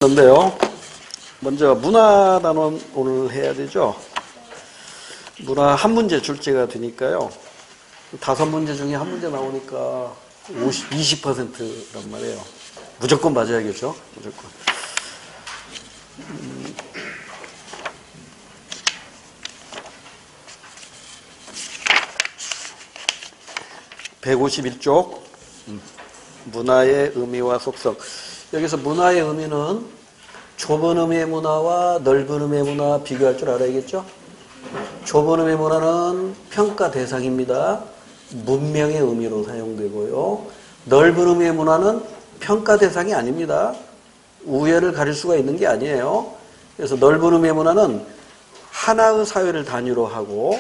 그런데요, 먼저 문화 단원 오늘 해야 되죠. 문화 한 문제 출제가 되니까요. 5문제 중에 한 문제 나오니까 20%란 말이에요. 무조건 맞아야겠죠. 무조건. 151쪽 문화의 의미와 속성. 여기서 문화의 의미는 좁은 의미의 문화와 넓은 의미의 문화 비교할 줄 알아야겠죠. 좁은 의미의 문화는 평가 대상입니다. 문명의 의미로 사용되고요. 넓은 의미의 문화는 평가 대상이 아닙니다. 우열을 가릴 수가 있는 게 아니에요. 그래서 넓은 의미의 문화는 하나의 사회를 단위로 하고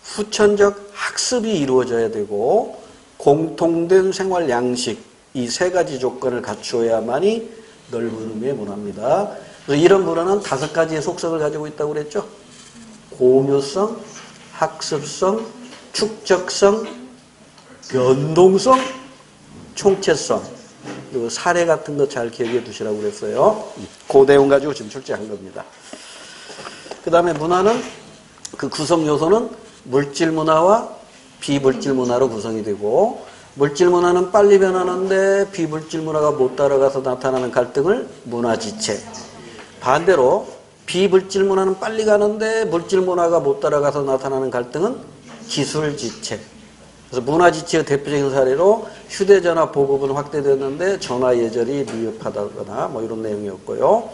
후천적 학습이 이루어져야 되고 공통된 생활 양식, 이 세 가지 조건을 갖추어야만이 넓은 의미의 문화입니다. 그래서 이런 문화는 5가지의 속성을 가지고 있다고 그랬죠. 공유성, 학습성, 축적성, 변동성, 총체성. 그리고 사례 같은 거 잘 기억해 두시라고 그랬어요. 그 내용 가지고 지금 출제한 겁니다. 그 다음에 문화는 그 구성 요소는 물질 문화와 비물질 문화로 구성이 되고, 물질 문화는 빨리 변하는데 비물질 문화가 못 따라가서 나타나는 갈등을 문화지체. 반대로 비물질 문화는 빨리 가는데 물질 문화가 못 따라가서 나타나는 갈등은 기술지체. 그래서 문화지체의 대표적인 사례로 휴대전화 보급은 확대됐는데 전화 예절이 미흡하다거나 뭐 이런 내용이었고요.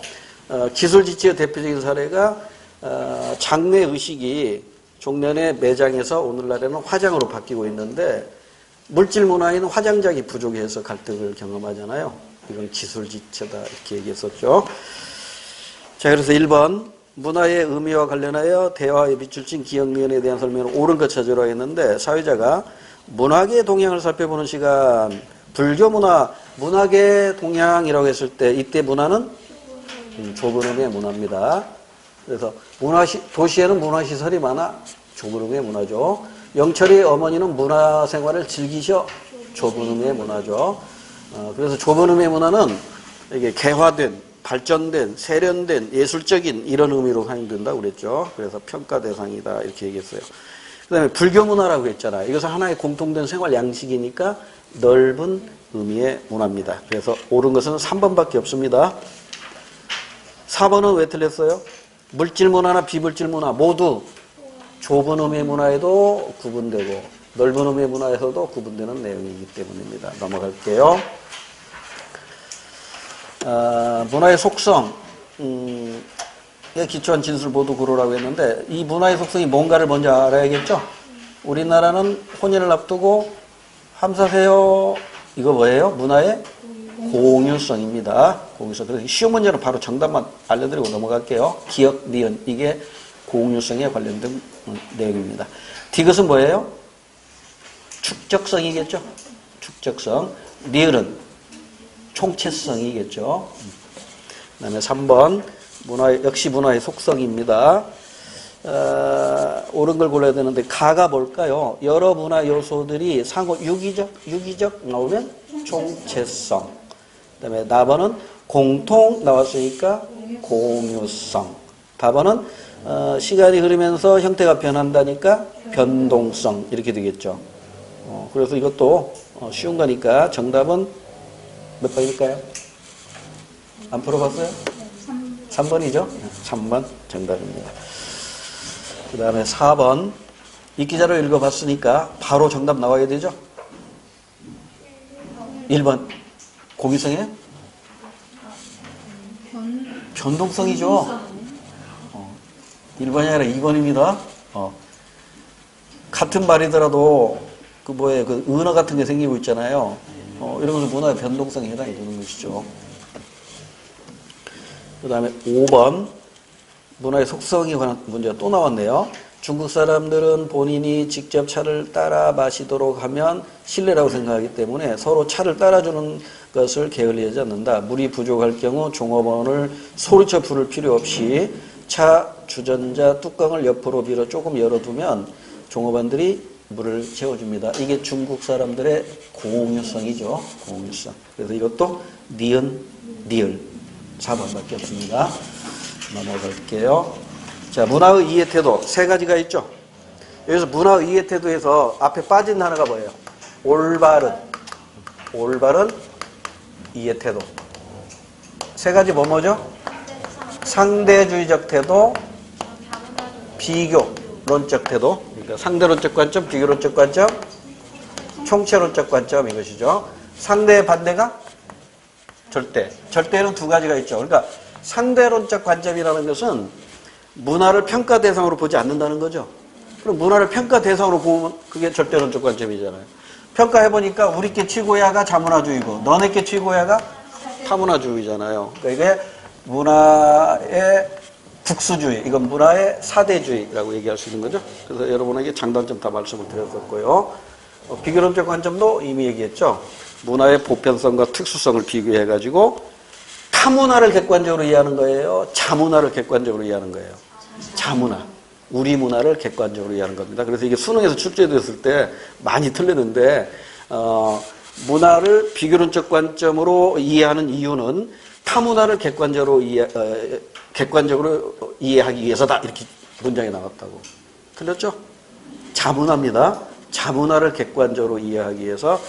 기술지체의 대표적인 사례가 장례의식이 종년의 매장에서 오늘날에는 화장으로 바뀌고 있는데 물질 문화에는 화장작이 부족해서 갈등을 경험하잖아요. 이건 기술지체다 이렇게 얘기했었죠. 자, 그래서 1번 문화의 의미와 관련하여 대화에 비출진 기억면에 대한 설명을 옳은 것 찾으러 했는데, 사회자가 문학의 동향을 살펴보는 시간, 불교 문화, 문학의 동향이라고 했을 때 이때 문화는 좁은 의미의 문화입니다. 그래서 도시에는 문화시설이 많아 좁은 의미의 문화죠. 영철이의 어머니는 문화생활을 즐기셔 좁은 의미의 문화죠. 그래서 좁은 의미의 문화는 이게 개화된, 발전된, 세련된, 예술적인 이런 의미로 사용된다고 그랬죠. 그래서 평가 대상이다 이렇게 얘기했어요. 그 다음에 불교 문화라고 했잖아요. 이것은 하나의 공통된 생활 양식이니까 넓은 의미의 문화입니다. 그래서 옳은 것은 3번밖에 없습니다. 4번은 왜 틀렸어요? 물질 문화나 비물질 문화 모두 좁은 의미의 문화에도 구분되고 넓은 의미의 문화에서도 구분되는 내용이기 때문입니다. 넘어갈게요. 문화의 속성, 기초한 진술 모두 고르라고 했는데 이 문화의 속성이 뭔가를 먼저 알아야겠죠. 우리나라는 혼인을 앞두고 함사세요. 이거 뭐예요? 문화의 공유성입니다. 공유성. 그래서 쉬운 문제는 바로 정답만 알려드리고 넘어갈게요. 기억, 니은. 이게 공유성에 관련된 내용입니다. 디귿은 뭐예요? 축적성이겠죠. 축적성. 니은은 총체성이겠죠. 그 다음에 3번 역시 문화의 속성입니다. 옳은 걸 골라야 되는데 가가 뭘까요? 여러 문화 요소들이 상호 유기적 나오면 총체성. 그 다음에 나번은 공통 나왔으니까 공유성. 답번은 시간이 흐르면서 형태가 변한다니까 변동성 이렇게 되겠죠. 그래서 이것도 쉬운 거니까 정답은 몇 번일까요? 안 풀어봤어요? 3번이죠? 3번 정답입니다. 그 다음에 4번 이 기자를 읽어봤으니까 바로 정답 나와야 되죠? 1번 공유성이에요? 변동성이죠. 1번이 아니라 2번입니다. 같은 말이더라도 그 은어 같은 게 생기고 있잖아요. 이러면서 문화의 변동성에 해당이 되는 것이죠. 그 다음에 5번 문화의 속성에 관한 문제가 또 나왔네요. 중국 사람들은 본인이 직접 차를 따라 마시도록 하면 신뢰라고 생각하기 때문에 서로 차를 따라주는 것을 게을리하지 않는다. 물이 부족할 경우 종업원을 소리쳐 부를 필요 없이 차 주전자 뚜껑을 옆으로 밀어 조금 열어두면 종업원들이 물을 채워줍니다. 이게 중국 사람들의 공유성이죠. 공유성. 그래서 이것도 니은, 니을. 4번밖에 없습니다. 넘어갈게요. 자, 문화의 이해 태도 세 가지가 있죠. 여기서 문화의 이해 태도에서 앞에 빠진 단어가 뭐예요? 올바른 이해 태도. 세 가지 뭐죠? 상대주의적 태도, 비교론적 태도. 그러니까 상대론적 관점, 비교론적 관점, 총체론적 관점 이것이죠. 상대의 반대가 절대. 절대는 두 가지가 있죠. 그러니까 상대론적 관점이라는 것은 문화를 평가 대상으로 보지 않는다는 거죠. 그럼 문화를 평가 대상으로 보면 그게 절대론적 관점이잖아요. 평가해보니까 우리께 최고야가 자문화주의고 너네께 최고야가 타문화주의잖아요. 그러니까 이게 문화의 국수주의, 이건 문화의 사대주의라고 얘기할 수 있는 거죠. 그래서 여러분에게 장단점 다 말씀을 드렸었고요. 비교론적 관점도 이미 얘기했죠. 문화의 보편성과 특수성을 비교해가지고 타문화를 객관적으로 이해하는 거예요? 자문화를 객관적으로 이해하는 거예요? 자문화. 우리 문화를 객관적으로 이해하는 겁니다. 그래서 이게 수능에서 출제됐을 때 많이 틀리는데 문화를 비교론적 관점으로 이해하는 이유는 타문화를 객관적으로 이해하기 위해서다. 이렇게 문장이 나왔다고. 틀렸죠? 자문화입니다. 자문화를 객관적으로 이해하기 위해서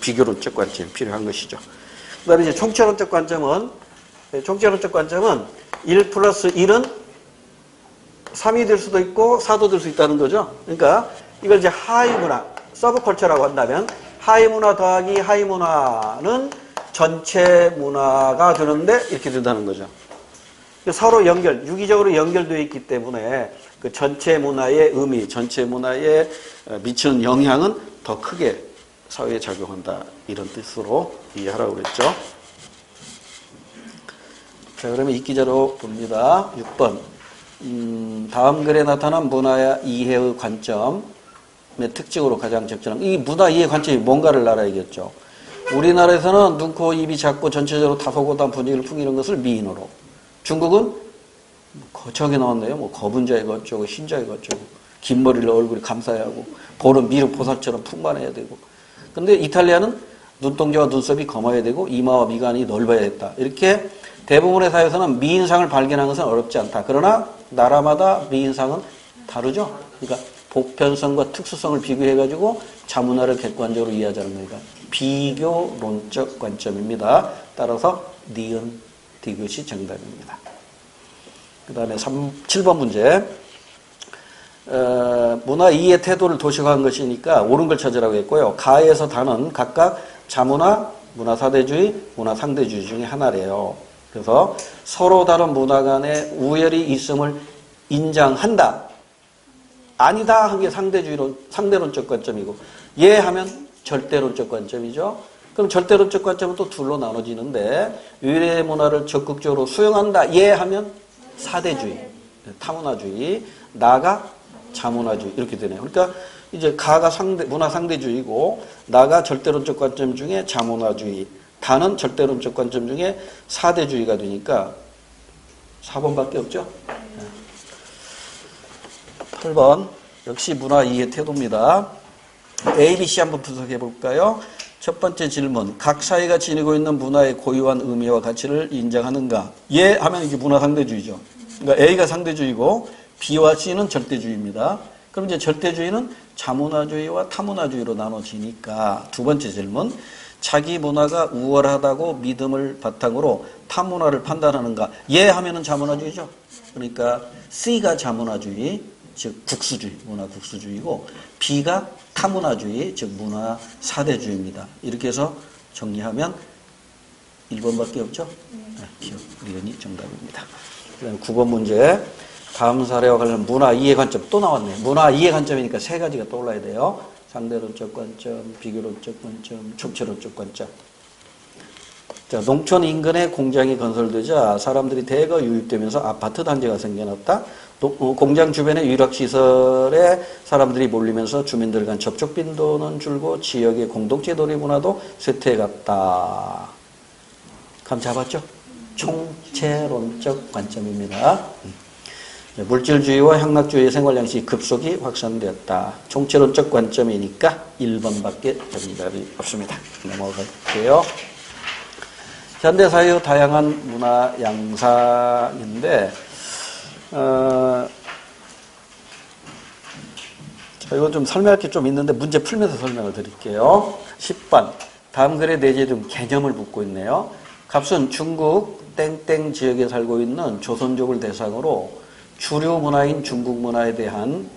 비교론적 관점이 필요한 것이죠. 그 다음에 이제 총체론적 관점은 1 플러스 1은 3이 될 수도 있고 4도 될 수 있다는 거죠. 그러니까 이걸 이제 하위 문화, 서브컬처라고 한다면 하위 문화 더하기 하위 문화는 전체 문화가 되는데 이렇게 된다는 거죠. 서로 유기적으로 연결되어 있기 때문에 그 전체 문화의 의미, 전체 문화에 미치는 영향은 더 크게 사회에 작용한다. 이런 뜻으로 이해하라고 그랬죠. 자, 그러면 이기자로 봅니다. 6번. 다음 글에 나타난 문화 이해의 관점의 특징으로 가장 적절한, 이 문화 이해 관점이 뭔가를 알아야겠죠. 우리나라에서는 눈, 코, 입이 작고 전체적으로 다소곳한 분위기를 풍기는 것을 미인으로. 중국은 거창하게 나왔네요. 뭐 거분자이가 어쩌고 흰자이가 어쩌고 긴 머리를 얼굴이 감싸야 하고 볼은 미륵 보살처럼 풍만해야 되고. 근데 이탈리아는 눈동자와 눈썹이 검어야 되고 이마와 미간이 넓어야 했다. 이렇게 대부분의 사회에서는 미인상을 발견하는 것은 어렵지 않다. 그러나 나라마다 미인상은 다르죠. 그러니까 보편성과 특수성을 비교해가지고 자문화를 객관적으로 이해하자는 거니까 비교론적 관점입니다. 따라서 니은, 디귿이 정답입니다. 그 다음에 7번 문제. 문화 이해 태도를 도식화한 것이니까 옳은 걸 찾으라고 했고요. 가에서 다는 각각 자문화, 문화 사대주의, 문화 상대주의 중에 하나래요. 그래서 서로 다른 문화 간에 우열이 있음을 인정한다. 아니다 한 게 상대론적 관점이고 예 하면 절대론적 관점이죠. 그럼 절대론적 관점은 또 둘로 나눠지는데 유래 문화를 적극적으로 수용한다. 예 하면 사대주의, 타문화주의, 나가 자문화주의 이렇게 되네요. 그러니까 이제 가가 문화 상대주의고 나가 절대론적 관점 중에 자문화주의, 다는 절대론적 관점 중에 사대주의가 되니까 4번밖에 없죠. 8번 역시 문화 이해 태도입니다. A, B, C 한번 분석해 볼까요? 첫 번째 질문. 각 사회가 지니고 있는 문화의 고유한 의미와 가치를 인정하는가? 예 하면 이게 문화 상대주의죠. 그러니까 A가 상대주의고 B와 C는 절대주의입니다. 그럼 이제 절대주의는 자문화주의와 타문화주의로 나눠지니까 두 번째 질문. 자기 문화가 우월하다고 믿음을 바탕으로 타문화를 판단하는가? 예 하면은 자문화주의죠. 그러니까 C가 자문화주의, 즉 국수주의, 문화 국수주의고 B가 타문화주의, 즉 문화 사대주의입니다. 이렇게 해서 정리하면 1번밖에 없죠? 네, 기억, 리언이 정답입니다. 그 다음에 9번 문제. 다음 사례와 관련 문화 이해 관점 또 나왔네요. 문화 이해 관점이니까 세 가지가 떠올라야 돼요. 상대론적 관점, 비교론적 관점, 총체론적 관점. 자, 농촌 인근에 공장이 건설되자 사람들이 대거 유입되면서 아파트 단지가 생겨났다. 공장 주변의 유락시설에 사람들이 몰리면서 주민들 간 접촉 빈도는 줄고 지역의 공동체 놀이 문화도 쇠퇴해갔다. 감 잡았죠? 총체론적 관점입니다. 물질주의와 향락주의의 생활양식이 급속히 확산되었다. 총체론적 관점이니까 1번밖에 정답이 없습니다. 넘어갈게요. 현대사회의 다양한 문화 양상인데, 자, 이건 좀 설명할 게 좀 있는데 문제 풀면서 설명을 드릴게요. 10번. 다음 글에 내재 중 개념을 묻고 있네요. 값은 중국 땡땡 지역에 살고 있는 조선족을 대상으로 주류 문화인 중국 문화에 대한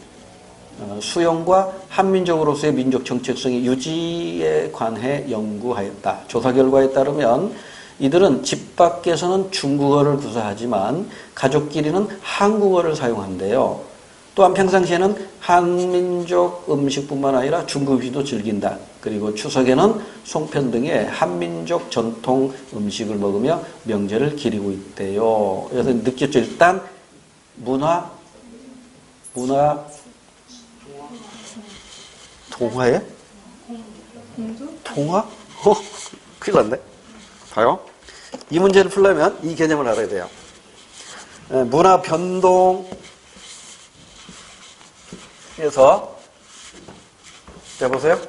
수용과 한민족으로서의 민족 정체성의 유지에 관해 연구하였다. 조사 결과에 따르면 이들은 집 밖에서는 중국어를 구사하지만 가족끼리는 한국어를 사용한대요. 또한 평상시에는 한민족 음식뿐만 아니라 중국 음식도 즐긴다. 그리고 추석에는 송편 등의 한민족 전통 음식을 먹으며 명절을 기리고 있대요. 그래서 느꼈죠. 일단 문화 동화에? 동화? 큰일 났네. 봐요. 이 문제를 풀려면 이 개념을 알아야 돼요. 문화 변동에서, 자, 보세요.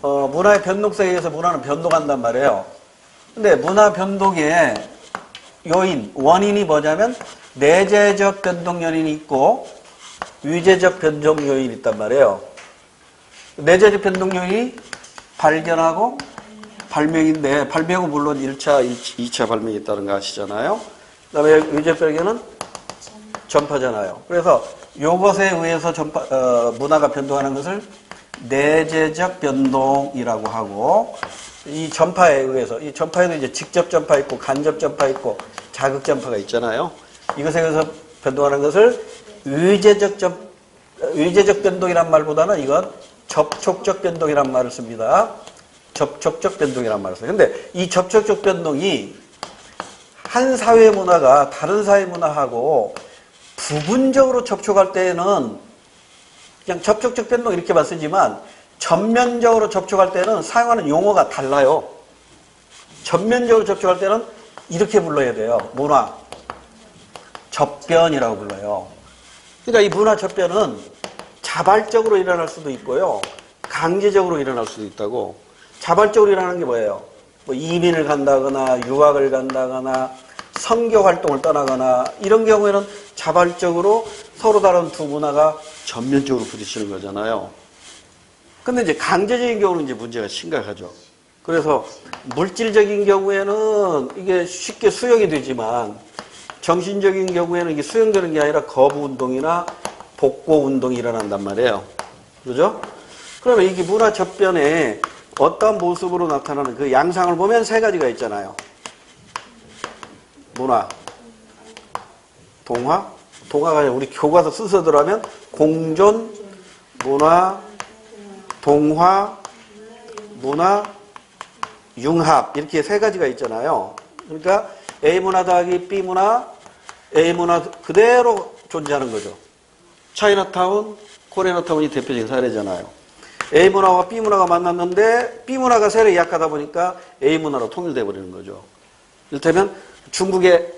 문화의 변동성에 의해서 문화는 변동한단 말이에요. 근데 문화 변동의 요인, 원인이 뭐냐면 내재적 변동 요인이 있고 위재적 변동 요인이 있단 말이에요. 내재적 변동 요인이 발견하고 발명인데, 발명은 물론 1차, 2차 발명이 있다는 거 아시잖아요. 그 다음에 위재적 변경은 전파잖아요. 그래서 요것에 의해서 문화가 변동하는 것을 내재적 변동이라고 하고, 이 전파에 의해서, 이 전파에도 이제 직접 전파 있고, 간접 전파 있고, 자극 전파가 있잖아요. 이것에 의해서 변동하는 것을 위재적 변동이란 말보다는 이건 접촉적 변동이란 말을 씁니다. 접촉적 변동이란 말을 써요. 근데 이 접촉적 변동이 한 사회 문화가 다른 사회 문화하고 부분적으로 접촉할 때에는 그냥 접촉적 변동 이렇게만 쓰지만 전면적으로 접촉할 때는 사용하는 용어가 달라요. 전면적으로 접촉할 때는 이렇게 불러야 돼요. 문화 접변이라고 불러요. 그러니까 이 문화 접변은 자발적으로 일어날 수도 있고요. 강제적으로 일어날 수도 있다고. 자발적으로 일어나는 게 뭐예요? 뭐 이민을 간다거나 유학을 간다거나 선교 활동을 떠나거나 이런 경우에는 자발적으로 서로 다른 두 문화가 전면적으로 부딪히는 거잖아요. 근데 이제 강제적인 경우는 이제 문제가 심각하죠. 그래서 물질적인 경우에는 이게 쉽게 수용이 되지만 정신적인 경우에는 이게 수용되는 게 아니라 거부 운동이나 복고 운동이 일어난단 말이에요. 그죠? 그러면 이게 문화 접변에 어떤 모습으로 나타나는 그 양상을 보면 세 가지가 있잖아요. 문화, 동화, 동화가 아니라 우리 교과서 순서대로 하면 공존, 문화, 동화, 문화, 융합 이렇게 세 가지가 있잖아요. 그러니까 A문화 더하기 B문화, A문화 그대로 존재하는 거죠. 차이나타운, 코리아나타운이 대표적인 사례잖아요. A문화와 B문화가 만났는데 B문화가 세력이 약하다 보니까 A문화로 통일돼 버리는 거죠. 이를테면 중국의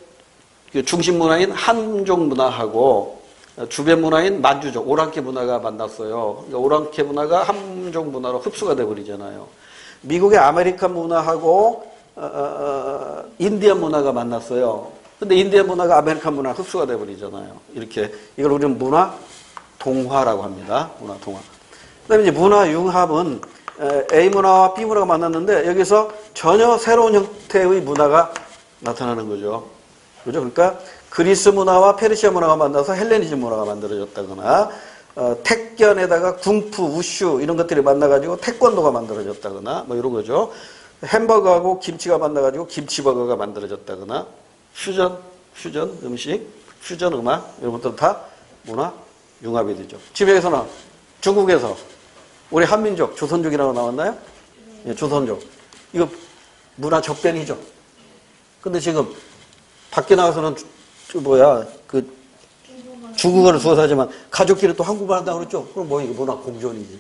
중심 문화인 한족 문화하고 주변 문화인 만주족, 오랑캐 문화가 만났어요. 그러니까 오랑캐 문화가 한족 문화로 흡수가 돼 버리잖아요. 미국의 아메리칸 문화하고 인디언 문화가 만났어요. 근데 인디언 문화가 아메리칸 문화 흡수가 돼 버리잖아요. 이렇게 이걸 우리는 문화 동화라고 합니다. 문화 동화. 그다음에 이제 문화 융합은 A 문화와 B 문화가 만났는데 여기서 전혀 새로운 형태의 문화가 나타나는 거죠. 그죠? 그러니까 그리스 문화와 페르시아 문화가 만나서 헬레니즘 문화가 만들어졌다거나 택견에다가 궁푸, 우슈 이런 것들이 만나가지고 태권도가 만들어졌다거나 뭐 이런 거죠. 햄버거하고 김치가 만나가지고 김치버거가 만들어졌다거나 퓨전 음식, 퓨전 음악 이런 것들 다 문화 융합이 되죠. 지금 여기서는 중국에서 우리 한민족, 조선족이라고 나왔나요? 예, 조선족. 이거 문화 접변이죠. 근데 지금 밖에 나가서는 중국어를 수어서 하지만 가족끼리 또 한국말 한다고 그랬죠? 그럼 뭐 이게 문화 공존이지.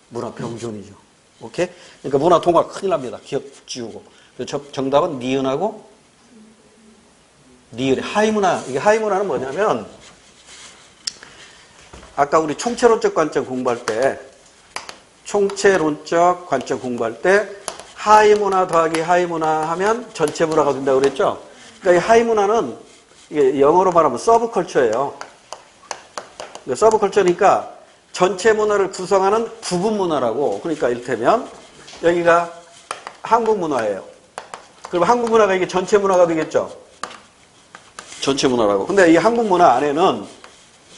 문화 병존이죠. 오케이? 그러니까 문화 동화 큰일 납니다. 기억 지우고. 정답은 니은하고 니을이 하이문화. 이게 하이문화는 뭐냐면 아까 우리 총체론적 관점 공부할 때 하위 문화 더하기 하위 문화 하면 전체 문화가 된다고 그랬죠? 그러니까 이 하위 문화는 이게 영어로 말하면 서브컬처예요. 서브컬처니까 전체 문화를 구성하는 부분 문화라고. 그러니까 이를테면 여기가 한국 문화예요. 그럼 한국 문화가 이게 전체 문화가 되겠죠? 전체 문화라고. 근데 이 한국 문화 안에는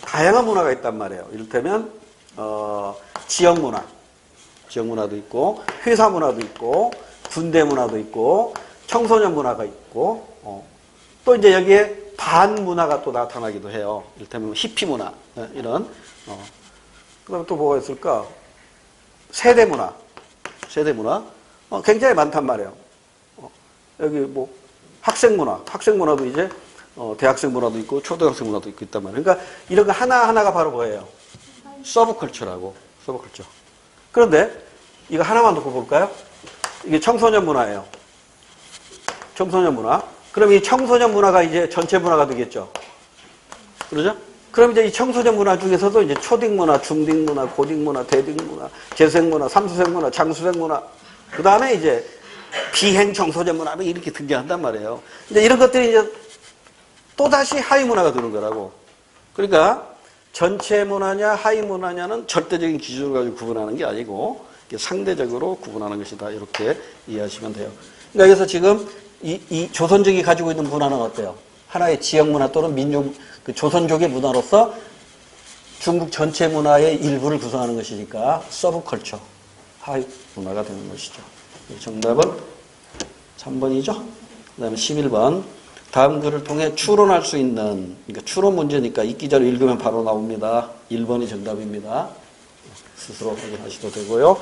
다양한 문화가 있단 말이에요. 이를테면 지역 문화. 지역 문화도 있고 회사 문화도 있고 군대 문화도 있고 청소년 문화가 있고 또 이제 여기에 반 문화가 또 나타나기도 해요. 이를테면 히피 문화 이런. 그다음에 또 뭐가 있을까? 세대 문화. 세대 문화. 굉장히 많단 말이에요. 여기 뭐 학생 문화. 학생 문화도 이제 대학생 문화도 있고 초등학생 문화도 있고 있단 말이에요. 그러니까 이런 거 하나하나가 바로 뭐예요? 서브컬처라고. 서브컬처. 그런데 이거 하나만 놓고 볼까요? 이게 청소년 문화예요. 청소년 문화. 그럼 이 청소년 문화가 이제 전체 문화가 되겠죠. 그러죠? 그럼 이제 이 청소년 문화 중에서도 이제 초딩 문화, 중딩 문화, 고딩 문화, 대딩 문화, 재생 문화, 삼수생 문화, 장수생 문화. 그 다음에 이제 비행 청소년 문화 이렇게 등장한단 말이에요. 근데 이런 것들이 이제 또다시 하위 문화가 되는 거라고. 그러니까 전체 문화냐 하위 문화냐는 절대적인 기준을 가지고 구분하는 게 아니고 상대적으로 구분하는 것이다. 이렇게 이해하시면 돼요. 그러니까 여기서 지금 이 조선족이 가지고 있는 문화는 어때요? 하나의 지역 문화 또는 민족, 그 조선족의 문화로서 중국 전체 문화의 일부를 구성하는 것이니까 서브컬처, 하위 문화가 되는 것이죠. 정답은 3번이죠. 그 다음에 11번. 다음 글을 통해 추론할 수 있는, 그러니까 추론 문제니까 이기자로 읽으면 바로 나옵니다. 1번이 정답입니다. 스스로 확인하셔도 되고요.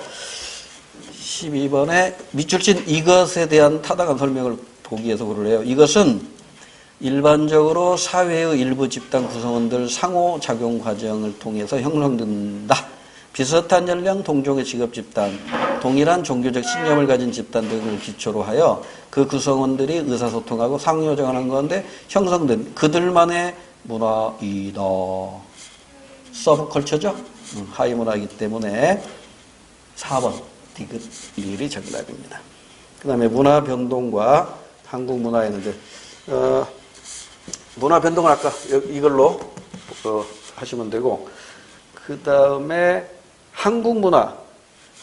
12번에 밑줄친 이것에 대한 타당한 설명을 보기 위해서 글을 해요. 이것은 일반적으로 사회의 일부 집단 구성원들 상호작용 과정을 통해서 형성된다. 비슷한 연령, 동종의 직업 집단, 동일한 종교적 신념을 가진 집단 등을 기초로 하여 그 구성원들이 의사소통하고 상호작용하는 가운데 형성된 그들만의 문화이다. 서브컬처죠? 하위 문화이기 때문에 4번 디귿 정답입니다. 그 다음에 문화 변동과 한국 문화였는데 문화 변동은 아까 이걸로 하시면 되고, 그 다음에 한국 문화.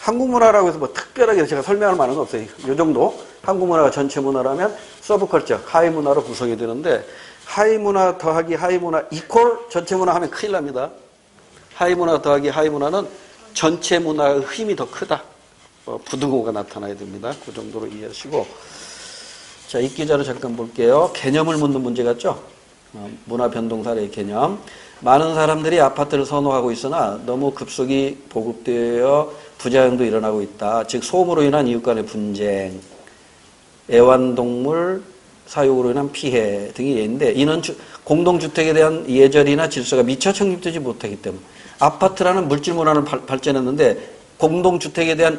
한국 문화라고 해서 뭐 특별하게 제가 설명할 만한 건 없어요. 이 정도. 한국 문화가 전체 문화라면 서브컬처, 하위 문화로 구성이 되는데, 하위 문화 더하기 하위 문화 이퀄 전체 문화 하면 큰일 납니다. 하위 문화 더하기 하위 문화는 전체 문화의 힘이 더 크다. 부등호가 나타나야 됩니다. 그 정도로 이해하시고. 자, 이 기자로 잠깐 볼게요. 개념을 묻는 문제 같죠? 문화 변동 사례의 개념. 많은 사람들이 아파트를 선호하고 있으나 너무 급속히 보급되어 부작용도 일어나고 있다. 즉 소음으로 인한 이웃 간의 분쟁, 애완동물 사육으로 인한 피해 등이 있는데, 이는 공동주택에 대한 예절이나 질서가 미처 정립되지 못하기 때문에. 아파트라는 물질 문화는 발전했는데 공동주택에 대한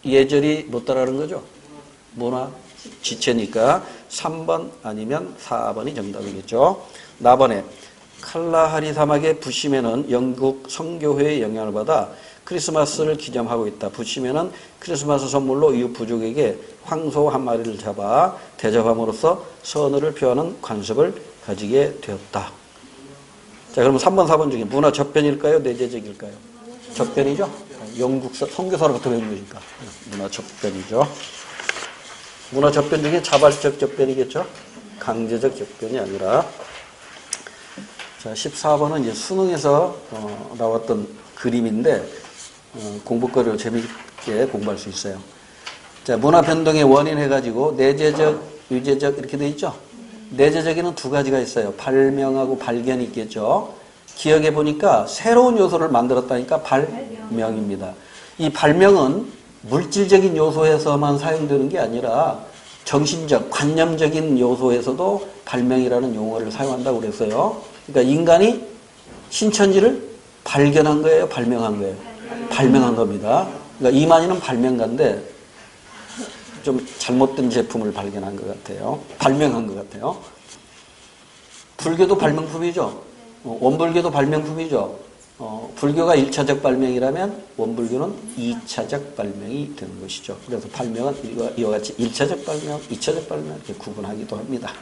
예절이 못 따라가는 거죠. 문화 지체니까 3번 아니면 4번이 정답이겠죠. 4번에 칼라하리 사막의 부시맨은 영국 성교회의 영향을 받아 크리스마스를 기념하고 있다. 부시맨은 크리스마스 선물로 이웃 부족에게 황소 한 마리를 잡아 대접함으로써 선의를 표하는 관습을 가지게 되었다. 자, 그러면 3번, 4번 중에 문화 접변일까요? 내재적일까요? 접변이죠. 영국 선교사로부터 배운 거니까 문화 접변이죠. 문화 접변 중에 자발적 접변이겠죠. 강제적 접변이 아니라. 자, 14번은 이제 수능에서 나왔던 그림인데 공부거리로 재미있게 공부할 수 있어요. 자, 문화 변동의 원인 해가지고 내재적, 유재적 이렇게 돼 있죠. 내재적에는 두 가지가 있어요. 발명하고 발견이 있겠죠. 기억해 보니까 새로운 요소를 만들었다니까 발명입니다. 이 발명은 물질적인 요소에서만 사용되는 게 아니라 정신적, 관념적인 요소에서도 발명이라는 용어를 사용한다고 그랬어요. 그러니까 인간이 신천지를 발견한 거예요, 발명한 거예요? 발명한 겁니다. 그러니까 이만희는 발명가인데 좀 잘못된 제품을 발견한 것 같아요. 발명한 것 같아요. 불교도 발명품이죠. 원불교도 발명품이죠. 불교가 1차적 발명이라면 원불교는 2차적 발명이 되는 것이죠. 그래서 발명은 이와 같이 1차적 발명, 2차적 발명 이렇게 구분하기도 합니다.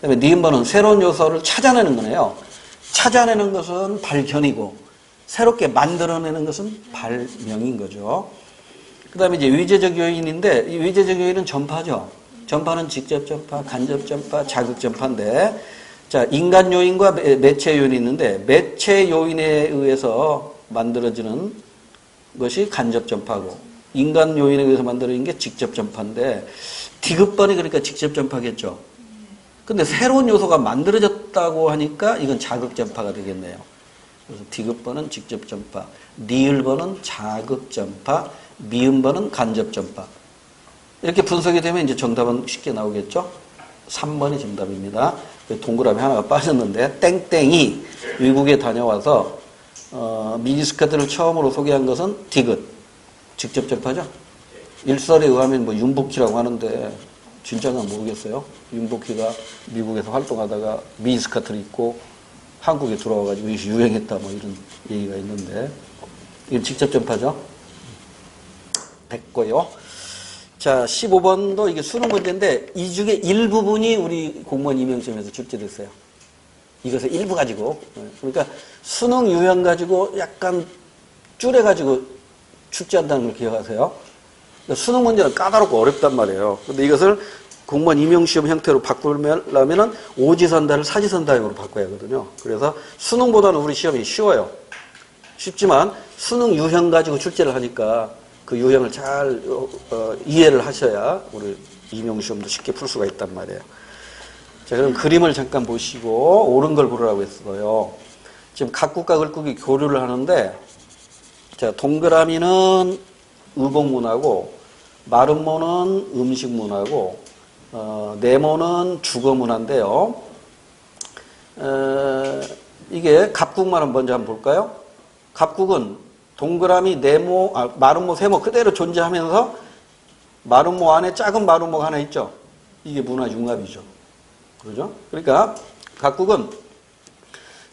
그 다음에 니은번은 새로운 요소를 찾아내는 거네요. 찾아내는 것은 발견이고 새롭게 만들어내는 것은 발명인 거죠. 그 다음에 이제 위제적 요인인데 이 위제적 요인은 전파죠. 전파는 직접 전파, 간접 전파, 자극 전파인데 자, 인간 요인과 매체 요인이 있는데 매체 요인에 의해서 만들어지는 것이 간접 전파고 인간 요인에 의해서 만들어진 게 직접 전파인데 디귿번이 그러니까 직접 전파겠죠. 근데 새로운 요소가 만들어졌다고 하니까 이건 자극 전파가 되겠네요. 그래서 디귿번은 직접 전파, 리을번은 자극 전파, 미음번은 간접 전파. 이렇게 분석이 되면 이제 정답은 쉽게 나오겠죠. 3번이 정답입니다. 동그라미 하나가 빠졌는데 땡땡이 미국에 다녀와서 미니스커트를 처음으로 소개한 것은 디귿. 직접 전파죠. 일설에 의하면 뭐 윤복희라고 하는데 진짜는 모르겠어요. 윤복희가 미국에서 활동하다가 미니스커트를 입고 한국에 들어와가지고 이것이 유행했다 뭐 이런 얘기가 있는데 이건 직접 전파죠. 됐고요. 자, 15번도 이게 수능 문제인데 이 중에 일부분이 우리 공무원 임용시험에서 출제됐어요. 이것을 일부 가지고. 그러니까 수능 유형 가지고 약간 줄여가지고 출제한다는 걸 기억하세요. 그러니까 수능 문제는 까다롭고 어렵단 말이에요. 근데 이것을 공무원 임용시험 형태로 바꾸려면은 오지선다를 사지선다형으로 바꿔야 하거든요. 그래서 수능보다는 우리 시험이 쉬워요. 쉽지만 수능 유형 가지고 출제를 하니까 그 유형을 잘 이해를 하셔야 우리 임용시험도 쉽게 풀 수가 있단 말이에요. 자, 그럼 그림을 잠깐 보시고 옳은 걸 고르라고 했어요. 지금 각국과 글국이 교류를 하는데 자, 동그라미는 의복문화고 마름모는 음식문화고 네모는 주거문화인데요. 이게 갑국만 먼저 한번 볼까요? 갑국은 동그라미, 네모, 마름모, 세모 그대로 존재하면서 마름모 안에 작은 마름모가 하나 있죠. 이게 문화융합이죠. 그러죠? 그러니까 각국은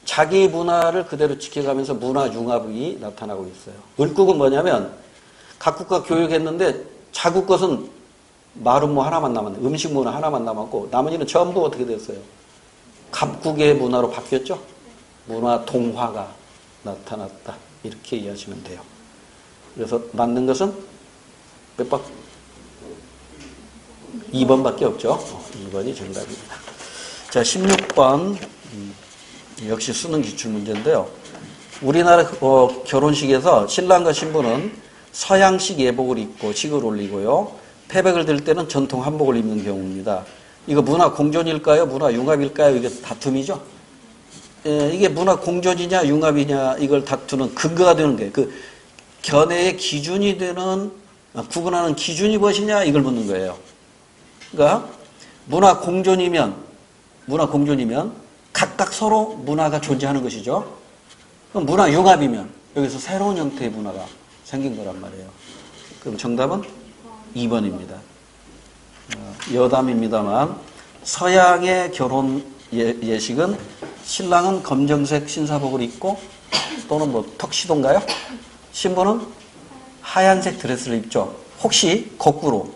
자기 문화를 그대로 지켜가면서 문화융합이 나타나고 있어요. 을국은 뭐냐면 각국과 교역했는데 자국 것은 마름모 하나만 남았네. 음식 문화 하나만 남았고 나머지는 전부 어떻게 됐어요? 갑국의 문화로 바뀌었죠. 문화 동화가 나타났다. 이렇게 이해하시면 돼요. 그래서 맞는 것은 몇 번? 2번밖에 없죠. 2번이 정답입니다. 자, 16번. 역시 수능 기출 문제인데요. 우리나라 결혼식에서 신랑과 신부는 서양식 예복을 입고 식을 올리고요. 패백을 들 때는 전통 한복을 입는 경우입니다. 이거 문화 공존일까요? 문화 융합일까요? 이게 다툼이죠. 이게 문화 공존이냐 융합이냐 이걸 다투는 근거가 되는 게 그 견해의 기준이 되는 구분하는 기준이 무엇이냐 이걸 묻는 거예요. 그러니까 문화 공존이면 각각 서로 문화가 존재하는 것이죠. 그럼 문화 융합이면 여기서 새로운 형태의 문화가 생긴 거란 말이에요. 그럼 정답은 2번입니다. 여담입니다만 서양의 결혼 예식은 신랑은 검정색 신사복을 입고 또는 뭐 턱시도인가요? 신부는 하얀색 드레스를 입죠. 혹시 거꾸로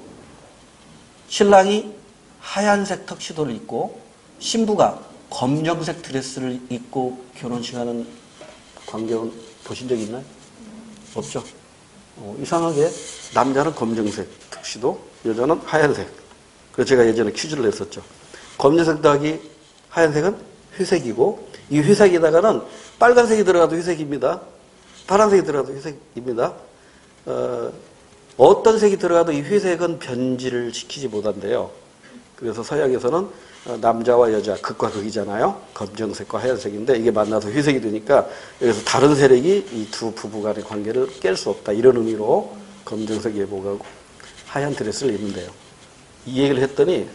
신랑이 하얀색 턱시도를 입고 신부가 검정색 드레스를 입고 결혼식하는 광경은 보신 적 있나요? 없죠. 이상하게 남자는 검정색 턱시도, 여자는 하얀색. 그래서 제가 예전에 퀴즈를 냈었죠. 검정색 더하기 하얀색은 회색이고 이 회색에다가는 빨간색이 들어가도 회색입니다. 파란색이 들어가도 회색입니다. 어떤 색이 들어가도 이 회색은 변질을 시키지 못한대요. 그래서 서양에서는 남자와 여자 극과 극이잖아요. 검정색과 하얀색인데 이게 만나서 회색이 되니까 여기서 다른 세력이 이 두 부부 간의 관계를 깰 수 없다. 이런 의미로 검정색 예복하고 하얀 드레스를 입는데요. 이 얘기를 했더니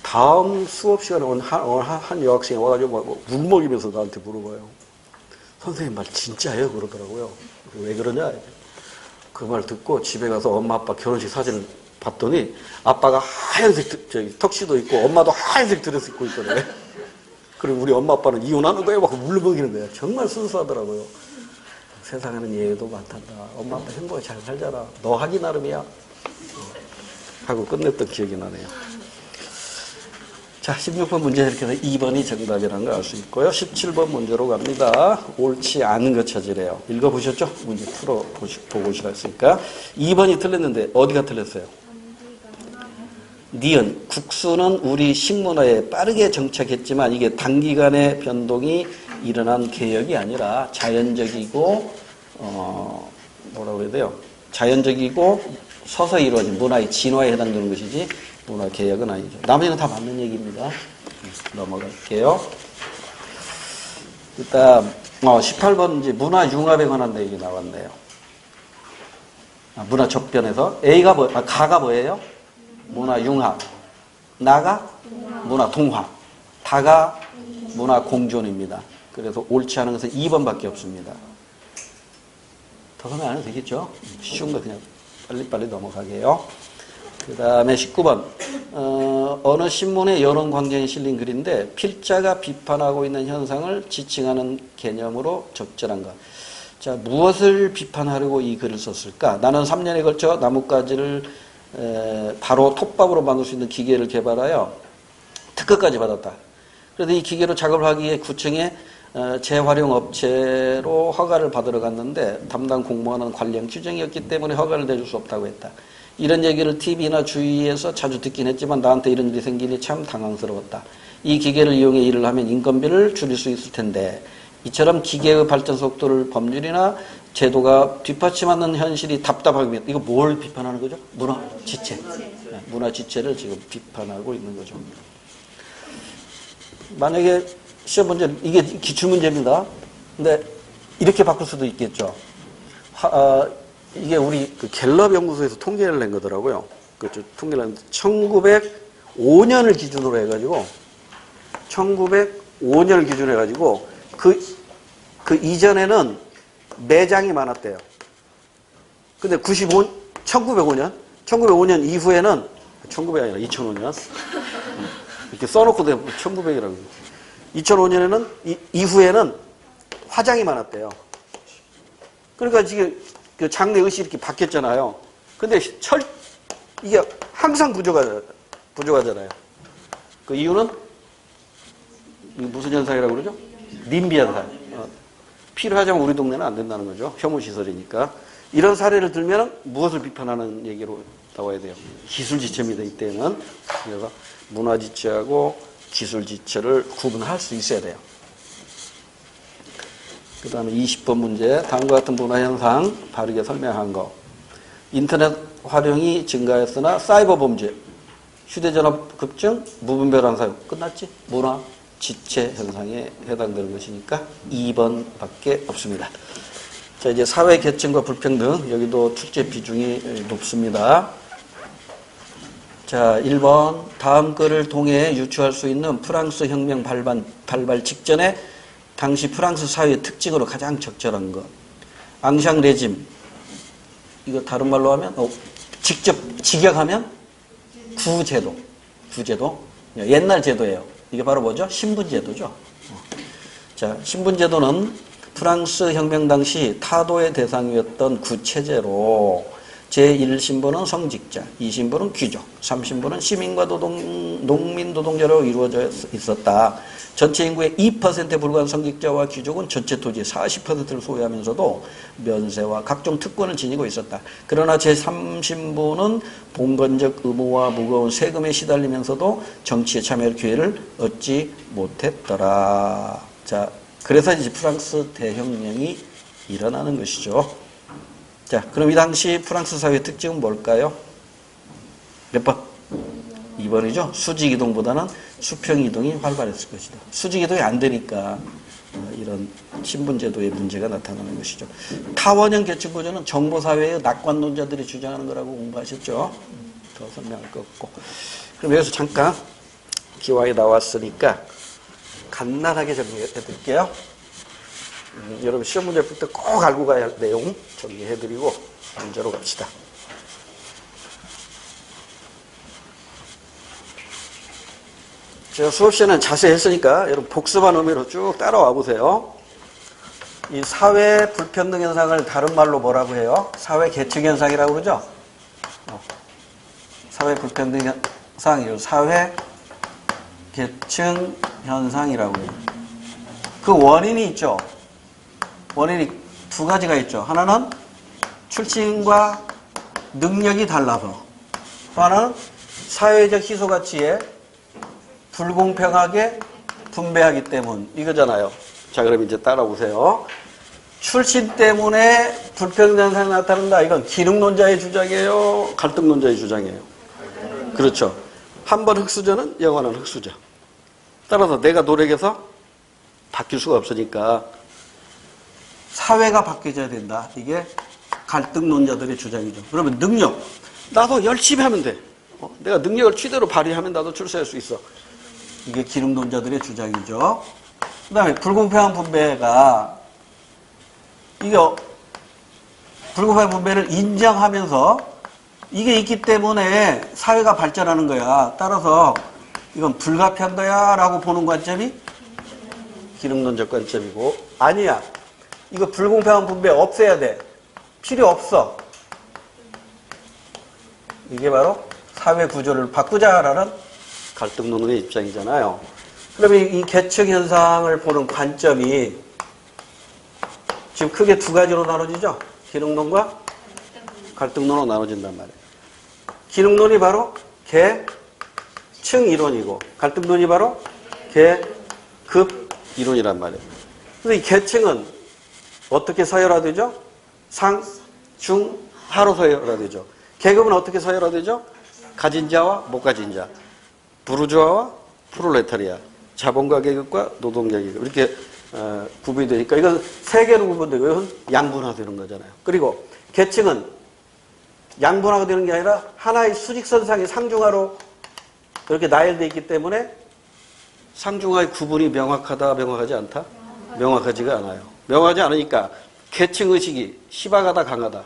다음 수업 시간에 한 여학생이 와가지고 울먹이면서 나한테 물어봐요. 선생님 말 진짜예요? 그러더라고요. 왜 그러냐? 그 말 듣고 집에 가서 엄마 아빠 결혼식 사진을 봤더니 아빠가 하얀색 턱시도 입고 엄마도 하얀색 드레스 입고 있거든요. 그리고 우리 엄마 아빠는 이혼하는 거예요? 막 울먹이는 거예요. 정말 순수하더라고요. 세상에는 예외도 많단다. 엄마 아빠 행복하게 잘 살자라. 너 하기 나름이야. 하고 끝냈던 기억이 나네요. 자, 16번 문제 이렇게 해서 2번이 정답이라는 걸 알 수 있고요. 17번 문제로 갑니다. 옳지 않은 거 찾으래요. 읽어보셨죠? 문제 보고 오시라했으니까. 2번이 틀렸는데 어디가 틀렸어요? 니은, 국수는 우리 식문화에 빠르게 정착했지만 이게 단기간에 변동이 일어난 개혁이 아니라 자연적이고 뭐라고 해야 돼요? 자연적이고 서서히 이루어진 문화의 진화에 해당되는 것이지 문화 개혁은 아니죠. 나머지는 다 맞는 얘기입니다. 넘어갈게요. 일단 18번 이제 문화 융합에 관한 얘기 나왔네요. 문화 접변에서 A가 가가 뭐예요? 문화 융합. 나가 문화 동화. 다가 문화 공존입니다. 그래서 옳지 않은 것은 2번밖에 없습니다. 더 설명 안 해도 되겠죠? 쉬운 거 그냥 빨리빨리 넘어가게요. 그 다음에 19번. 어느 신문의 여론 광장에 실린 글인데 필자가 비판하고 있는 현상을 지칭하는 개념으로 적절한 것. 자, 무엇을 비판하려고 이 글을 썼을까? 나는 3년에 걸쳐 나뭇가지를 바로 톱밥으로 만들 수 있는 기계를 개발하여 특허까지 받았다. 그래서 이 기계로 작업을 하기 위해 구청에 재활용 업체로 허가를 받으러 갔는데 담당 공무원은 관련 규정이었기 때문에 허가를 내줄 수 없다고 했다. 이런 얘기를 TV나 주위에서 자주 듣긴 했지만 나한테 이런 일이 생기니 참 당황스러웠다. 이 기계를 이용해 일을 하면 인건비를 줄일 수 있을 텐데 이처럼 기계의 발전 속도를 법률이나 제도가 뒷받침하는 현실이 답답하면 이거 뭘 비판하는 거죠? 문화 지체. 문화 지체를 지금 비판하고 있는 거죠. 만약에 시험 문제 이게 기출문제입니다. 근데 이렇게 바꿀 수도 있겠죠. 이게 우리 그 갤럽 연구소에서 통계를 낸 거더라고요. 그렇죠. 통계를 냈는데 1905년을 기준으로 해가지고 1905년을 기준으로 해가지고 그 이전에는 매장이 많았대요. 근데 1905년 이후에는 1900이 아니라 2005년 이렇게 써놓고 1900이라고 2005년에는 이후에는 화장이 많았대요. 그러니까 지금 그 장내 의식이 이렇게 바뀌었잖아요. 근데 이게 항상 부족하잖아요. 그 이유는 무슨 현상이라고 그러죠? 님비 현상. 필요하자면 우리 동네는 안 된다는 거죠. 혐오시설이니까. 이런 사례를 들면 무엇을 비판하는 얘기로 나와야 돼요? 기술지체입니다. 이때는. 그래서 문화지체하고 기술지체를 구분할 수 있어야 돼요. 그 다음에 20번 문제. 다음과 같은 문화현상 바르게 설명한 거. 인터넷 활용이 증가했으나 사이버 범죄, 휴대전화 급증, 무분별한 사용. 끝났지? 문화 지체 현상에 해당되는 것이니까 2번밖에 없습니다. 자, 이제 사회 계층과 불평등. 여기도 출제 비중이 높습니다. 자, 1번. 다음 글을 통해 유추할 수 있는 프랑스 혁명 발발 직전에 당시 프랑스 사회의 특징으로 가장 적절한 것. 앙샹 레짐. 이거 다른 말로 하면 직접 직역하면 구제도. 옛날 제도예요. 이게 바로 뭐죠? 신분제도죠. 자, 신분제도는 프랑스 혁명 당시 타도의 대상이었던 구체제로 제1신분은 성직자, 2신분은 귀족, 3신분은 시민과 농민 노동자로 이루어져 있었다. 전체 인구의 2%에 불과한 성직자와 귀족은 전체 토지의 40%를 소유하면서도 면세와 각종 특권을 지니고 있었다. 그러나 제3신분은 봉건적 의무와 무거운 세금에 시달리면서도 정치에 참여할 기회를 얻지 못했더라. 자, 그래서 이제 프랑스 대혁명이 일어나는 것이죠. 자, 그럼 이 당시 프랑스 사회의 특징은 뭘까요? 몇 번? 2번이죠. 수직이동보다는 수평이동이 활발했을 것이다. 수직이동이 안 되니까 이런 신분제도의 문제가 나타나는 것이죠. 타원형 계층구조는 정보사회의 낙관론자들이 주장하는 거라고 공부하셨죠. 더 설명할 거 없고. 그럼 여기서 잠깐 기왕에 나왔으니까 간단하게 정리해 드릴게요. 여러분 시험 문제 풀 때 꼭 알고 가야 할 내용 정리해 드리고 문제로 갑시다. 제가 수업 시에는 자세히 했으니까 여러분 복습한 의미로 쭉 따라와 보세요. 이 사회 불평등 현상을 다른 말로 뭐라고 해요? 사회 계층 현상이라고 그러죠? 사회 불평등 현상이요. 사회 계층 현상이라고 해요. 그 원인이 있죠. 원인이 두 가지가 있죠. 하나는 출신과 능력이 달라서, 또 하나는 사회적 희소가치에 불공평하게 분배하기 때문, 이거잖아요. 자, 그럼 이제 따라오세요. 출신 때문에 불평등 현상이 나타난다. 이건 기능론자의 주장이에요? 갈등론자의 주장이에요? 그렇죠. 한 번 흑수저는 영원한 흑수저. 따라서 내가 노력해서 바뀔 수가 없으니까 사회가 바뀌어야 된다. 이게 갈등론자들의 주장이죠. 그러면 능력. 나도 열심히 하면 돼. 내가 능력을 최대로 발휘하면 나도 출세할 수 있어. 이게 기능론자들의 주장이죠. 그 다음에 불공평한 분배가, 이게 불공평한 분배를 인정하면서 이게 있기 때문에 사회가 발전하는 거야. 따라서 이건 불가피한다야 라고 보는 관점이 기능론적 관점이고, 아니야, 이거 불공평한 분배 없애야 돼, 필요 없어, 이게 바로 사회 구조를 바꾸자라는 갈등론의 입장이잖아요. 그러면 이 계층 현상을 보는 관점이 지금 크게 두 가지로 나눠지죠. 기능론과 갈등론으로 나눠진단 말이에요. 기능론이 바로 계층 이론이고, 갈등론이 바로 계급 이론이란 말이에요. 그래서 이 계층은 어떻게 서열화되죠? 상, 중, 하로 서열화되죠. 계급은 어떻게 서열화되죠? 가진 자와 못 가진 자, 부르주아와 프롤레타리아, 자본가 계급과 노동자 계급, 이렇게 구분이 되니까 이건 세 개로 구분되고, 이건 양분화되는 거잖아요. 그리고 계층은 양분화가 되는 게 아니라 하나의 수직선상이 상중하로 이렇게 나열되어 있기 때문에 상중하의 구분이 명확하다, 명확하지 않다? 명확하지가 않아요. 명확하지 않으니까 계층의식이 희박하다, 강하다?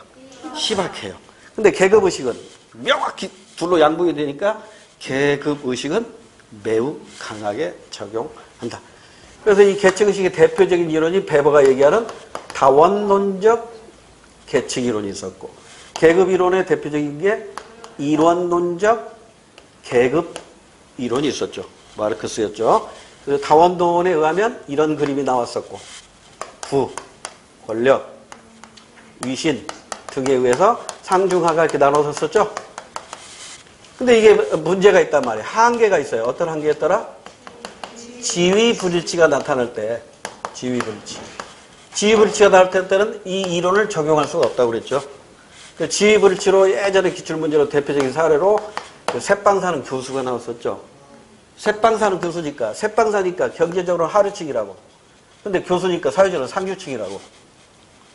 희박해요. 근데 계급의식은 명확히 둘로 양분이 되니까 계급의식은 매우 강하게 적용한다. 그래서 이 계층의식의 대표적인 이론이 베버가 얘기하는 다원론적 계층이론이 있었고, 계급이론의 대표적인 게 이원론적 계급이론이 있었죠. 마르크스였죠. 그래서 다원론에 의하면 이런 그림이 나왔었고, 부, 권력, 위신 등에 의해서 상중하가 이렇게 나눠졌었죠. 근데 이게 문제가 있단 말이에요. 한계가 있어요. 어떤 한계에 따라? 지위 불일치가 나타날 때, 지위 불일치. 지위 불일치가 나타날 때는 이 이론을 적용할 수가 없다고 그랬죠. 그 지위 불일치로 예전에 기출문제로 대표적인 사례로 그 새빵 사는 교수가 나왔었죠. 새빵 사는 교수니까, 새빵 사니까 경제적으로 하류층이라고. 근데 교수니까 사회적으로 상류층이라고.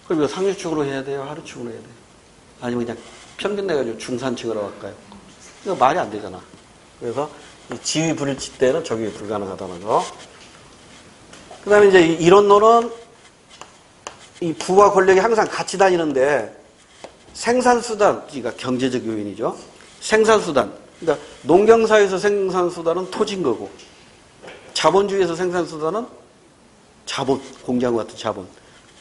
그럼 이거 상류층으로 해야 돼요? 하류층으로 해야 돼요? 아니면 그냥 평균 내가지고 중산층으로 할까요? 이거 말이 안 되잖아. 그래서 이 지위 불일치 때는 적용이 불가능하다는 거. 그 다음에 이제 이론론은 이 부와 권력이 항상 같이 다니는데, 생산수단, 그러니까 경제적 요인이죠. 생산수단. 그러니까 농경사회에서 생산수단은 토지인 거고, 자본주의에서 생산수단은 자본, 공장과 같은 자본.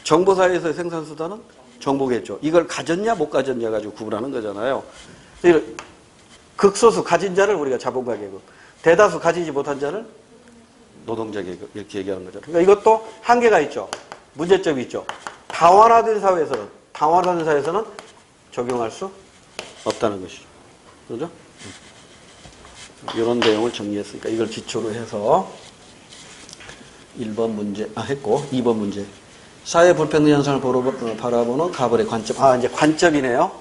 정보사회에서 생산수단은 정보겠죠. 이걸 가졌냐 못 가졌냐 가지고 구분하는 거잖아요. 극소수 가진 자를 우리가 자본가 계급, 대다수 가지지 못한 자를 노동자 계급, 이렇게 얘기하는 거죠. 그러니까 이것도 한계가 있죠. 문제점이 있죠. 다원화된 사회에서는 적용할 수 없다는 것이죠. 그죠? 이런 내용을 정리했으니까 이걸 기초로 해서 1번 문제 했고, 2번 문제. 사회 불평등 현상을 바라보는 가벌의 관점. 이제 관점이네요.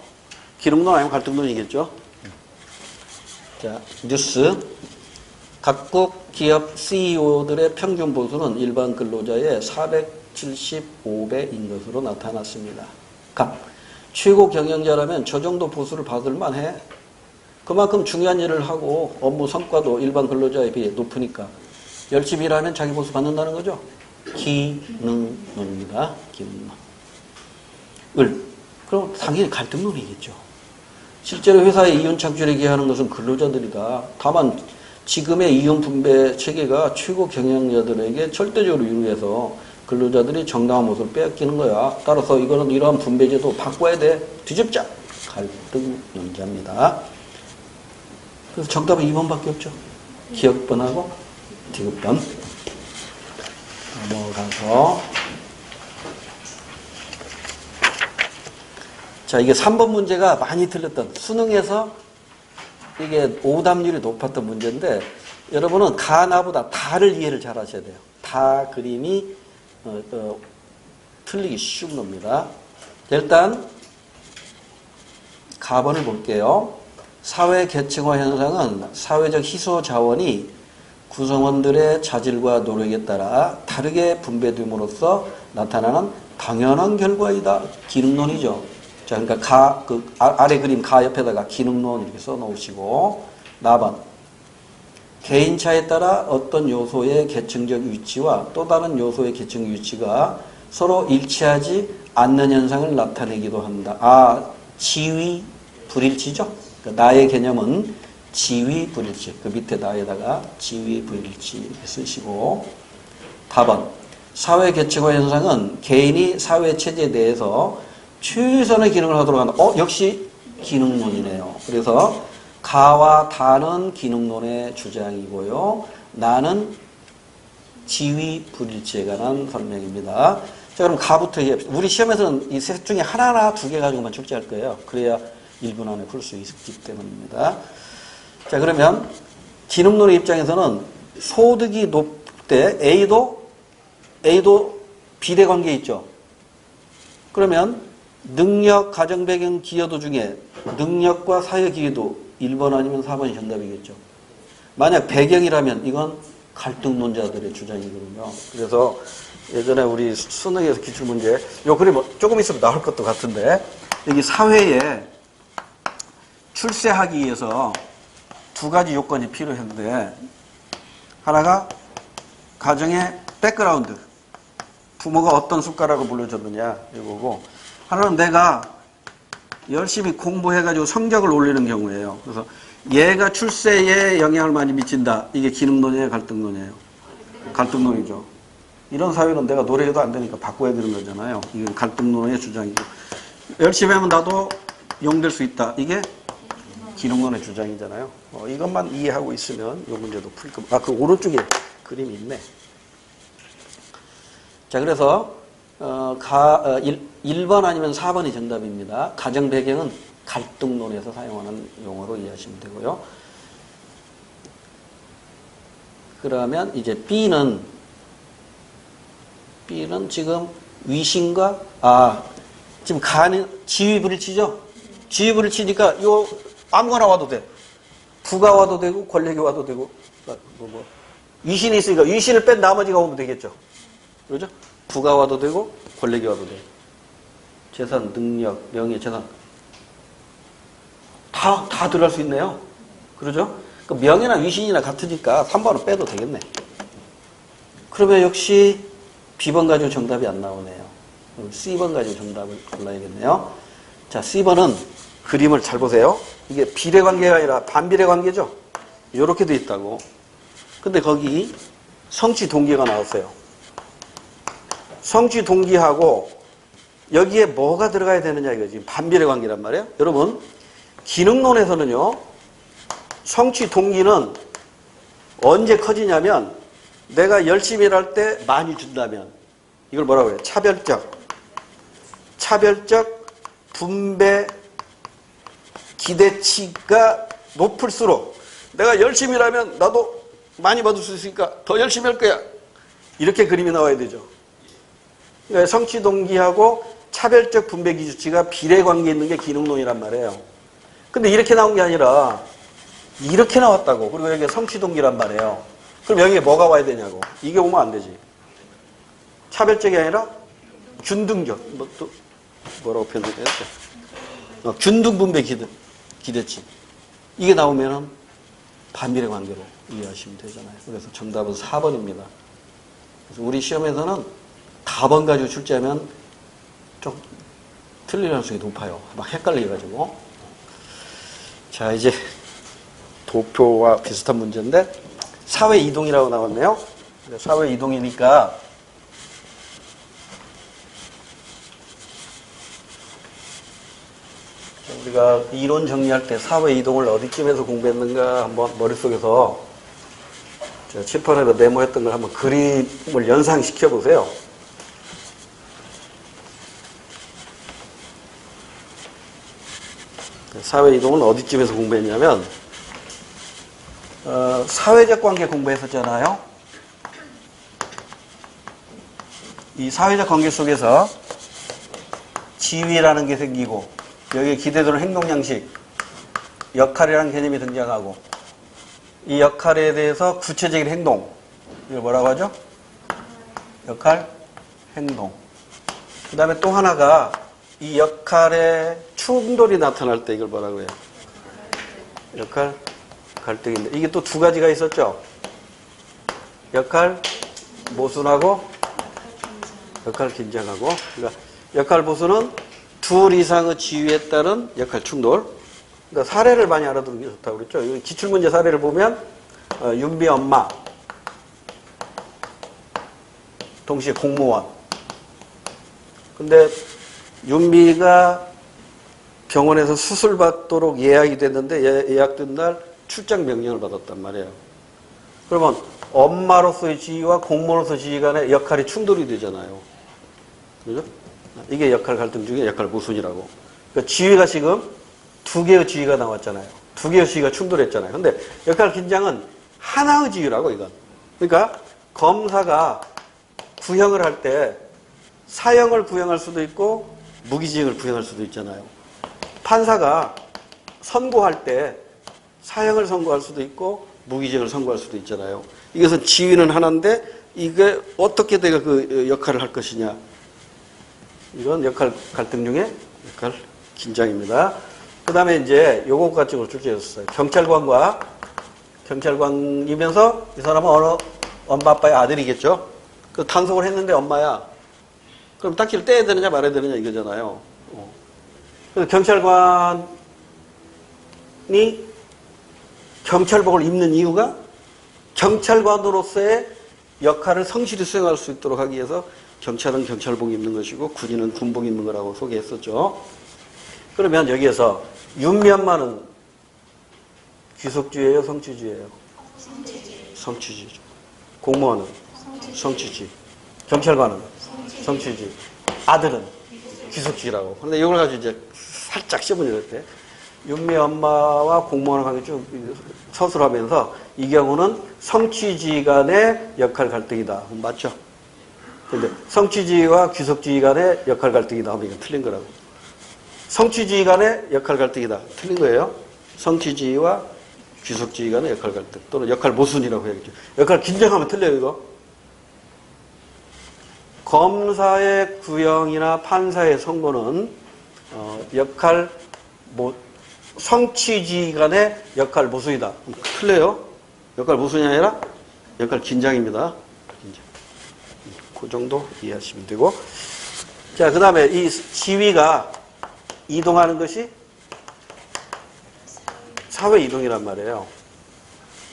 기능론 아니면 갈등론이겠죠. 자, 뉴스. 각국 기업 CEO들의 평균 보수는 일반 근로자의 475배인 것으로 나타났습니다. 최고 경영자라면 저 정도 보수를 받을 만해. 그만큼 중요한 일을 하고 업무 성과도 일반 근로자에 비해 높으니까 열심히 일하면 자기 보수 받는다는 거죠. 기능론입니다. 기능론. 그럼 당연히 갈등론이겠죠. 실제로 회사의 이윤 창출에 기여하는 것은 근로자들이다. 다만 지금의 이윤 분배 체계가 최고 경영자들에게 절대적으로 유리해서 근로자들이 정당한 모습을 빼앗기는 거야. 따라서 이거는 이러한 분배제도 바꿔야 돼. 뒤집자. 갈등 논자입니다. 그래서 정답은 2번밖에 없죠. 기억변하고 디귿변. 넘어가서 자, 이게 3번 문제가 많이 틀렸던 수능에서 이게 오답률이 높았던 문제인데 여러분은 가나보다 다를 이해를 잘 하셔야 돼요. 다 그림이 틀리기 쉬운 겁니다. 일단 가번을 볼게요. 사회 계층화 현상은 사회적 희소 자원이 구성원들의 자질과 노력에 따라 다르게 분배됨으로써 나타나는 당연한 결과이다. 기능론이죠. 자, 그러니까 아래 그림 가 옆에다가 기능론 이렇게 써 놓으시고, 나번. 개인차에 따라 어떤 요소의 계층적 위치와 또 다른 요소의 계층 위치가 서로 일치하지 않는 현상을 나타내기도 한다. 지위 불일치죠. 그러니까 나의 개념은 지위 불일치. 그 밑에 나에다가 지위 불일치 이렇게 쓰시고, 답은 사회 계층화 현상은 개인이 사회 체제 내에서 최선의 기능을 하도록 한다. 역시 기능론이네요. 그래서 가와 다는 기능론의 주장이고요. 나는 지위 불일치에 관한 설명입니다. 자, 그럼 가부터 이해합시다. 우리 시험에서는 이 셋 중에 하나나 두 개 가지고만 출제할 거예요. 그래야 1분 안에 풀 수 있기 때문입니다. 자, 그러면 기능론의 입장에서는 소득이 높을 때 A도 비례관계 있죠. 그러면 능력, 가정배경, 기여도 중에 능력과 사회 기여도 1번 아니면 4번이 정답이겠죠. 만약 배경이라면 이건 갈등론자들의 주장이거든요. 그래서 예전에 우리 수능에서 기출문제 요 그림 조금 있으면 나올 것도 같은데 여기 사회에 출세하기 위해서 두 가지 요건이 필요했는데 하나가 가정의 백그라운드 부모가 어떤 숟가락을 물려줬느냐 이거고 하나는 내가 열심히 공부해가지고 성적을 올리는 경우예요. 그래서 얘가 출세에 영향을 많이 미친다. 이게 기능론이에요, 갈등론이에요? 갈등론이죠. 이런 사회는 내가 노력해도 안 되니까 바꿔야 되는 거잖아요. 이건 갈등론의 주장이고 열심히 하면 나도 용될 수 있다. 이게 기능론의 주장이잖아요. 이것만 이해하고 있으면 이 문제도 풀 겁니다. 그 오른쪽에 그림이 있네. 자, 그래서 1번 아니면 4번이 정답입니다. 가정 배경은 갈등론에서 사용하는 용어로 이해하시면 되고요. 그러면 이제 B는 지금 위신과 지금 가는 지위불일치죠. 지위불일치니까 요 아무거나 와도 돼. 부가 와도 되고 권력이 와도 되고 위신이 있으니까 위신을 뺀 나머지가 오면 되겠죠. 그렇죠? 부가 와도 되고 권력이 와도 돼. 재산, 능력, 명예, 재산 다 들어갈 수 있네요. 그러죠? 그 명예나 위신이나 같으니까 3번은 빼도 되겠네. 그러면 역시 B번 가지고 정답이 안 나오네요. C번 가지고 정답을 골라야겠네요. 자, C번은 그림을 잘 보세요. 이게 비례관계가 아니라 반비례관계죠. 이렇게 돼 있다고. 근데 거기 성취 동기가 나왔어요. 성취 동기하고 여기에 뭐가 들어가야 되느냐 이거지. 반비례 관계란 말이에요. 여러분 기능론에서는요. 성취 동기는 언제 커지냐면 내가 열심히 일할 때 많이 준다면 이걸 뭐라고 해요? 차별적 분배 기대치가 높을수록 내가 열심히 일하면 나도 많이 받을 수 있으니까 더 열심히 할 거야. 이렇게 그림이 나와야 되죠. 그러니까 성취 동기하고 차별적 분배 기준치가 비례관계에 있는 게 기능론이란 말이에요. 근데 이렇게 나온 게 아니라 이렇게 나왔다고. 그리고 여기가 성취 동기란 말이에요. 그럼 여기에 뭐가 와야 되냐고. 이게 오면 안 되지. 차별적이 아니라 균등적. 뭐라고 표현했죠? 균등 분배 기대치. 이게 나오면은 반비례 관계로 이해하시면 되잖아요. 그래서 정답은 4번입니다. 그래서 우리 시험에서는 4번 가지고 출제하면 좀 틀릴 가능성이 높아요. 막 헷갈려가지고. 자, 이제 도표와 비슷한 문제인데 사회 이동이라고 나왔네요. 사회 이동이니까 우리가 이론 정리할 때 사회 이동을 어디쯤에서 공부했는가 한번 머릿속에서 칠판에다 메모했던 걸 한번 그림을 연상시켜 보세요. 사회 이동은 어디쯤에서 공부했냐면 사회적 관계 공부했었잖아요. 이 사회적 관계 속에서 지위라는 게 생기고 여기에 기대되는 행동 양식, 역할이라는 개념이 등장하고 이 역할에 대해서 구체적인 행동, 이걸 뭐라고 하죠? 역할, 행동. 그 다음에 또 하나가 이 역할의 충돌이 나타날 때 이걸 뭐라고 해요? 역할, 갈등인데 이게 또 두 가지가 있었죠? 역할, 모순하고 역할 긴장하고. 그러니까 역할 모순은 둘 이상의 지위에 따른 역할 충돌. 그러니까 사례를 많이 알아두는 게 좋다고 그랬죠. 여기 기출문제 사례를 보면 윤비 엄마, 동시에 공무원. 근데 윤비가 병원에서 수술 받도록 예약이 됐는데 예약된 날 출장 명령을 받았단 말이에요. 그러면 엄마로서의 지위와 공무원으로서의 지위 간의 역할이 충돌이 되잖아요. 그죠? 이게 역할 갈등 중에 역할 모순이라고. 그러니까 지위가 지금 두 개의 지위가 나왔잖아요. 두 개의 지위가 충돌했잖아요. 근데 역할 긴장은 하나의 지위라고, 이건. 그러니까 검사가 구형을 할 때 사형을 구형할 수도 있고 무기징역을 구형할 수도 있잖아요. 판사가 선고할 때 사형을 선고할 수도 있고 무기징역을 선고할 수도 있잖아요. 이것은 지위는 하나인데 이게 어떻게 내가 그 역할을 할 것이냐. 이건 역할 갈등 중에 역할 긴장입니다. 그 다음에 이제 요거 같은 걸 출제했었어요. 경찰관이면서 이 사람은 엄마 아빠의 아들이겠죠. 그 단속을 했는데 엄마야. 그럼 딱지를 떼야 되느냐 말아야 되느냐 이거잖아요. 그래서 경찰관이 경찰복을 입는 이유가 경찰관으로서의 역할을 성실히 수행할 수 있도록 하기 위해서 경찰은 경찰복 입는 것이고 군인은 군복 입는 거라고 소개했었죠. 그러면 여기에서 윤미엄마는 귀속주의예요, 성취주의예요? 성취주의죠. 공무원은 성취주의. 경찰관은 성취주의. 아들은 귀속주의라고. 그런데 이걸 가지고 이제 살짝 시험을 낼 때 윤미엄마와 공무원의 관계 쭉 서술하면서 이 경우는 성취주의 간의 역할 갈등이다. 맞죠? 근데 성취주의와 귀속주의 간의 역할 갈등이다 하면 이건 틀린 거라고. 성취주의 간의 역할 갈등이다. 틀린 거예요. 성취주의와 귀속주의 간의 역할 갈등 또는 역할 모순이라고 해야겠죠. 역할 긴장하면 틀려요, 이거. 검사의 구형이나 판사의 선고는 성취주의 간의 역할 모순이다. 틀려요. 역할 모순이 아니라 역할 긴장입니다. 긴장. 그 정도 이해하시면 되고. 자, 그 다음에 이 지위가 이동하는 것이 사회 이동이란 말이에요.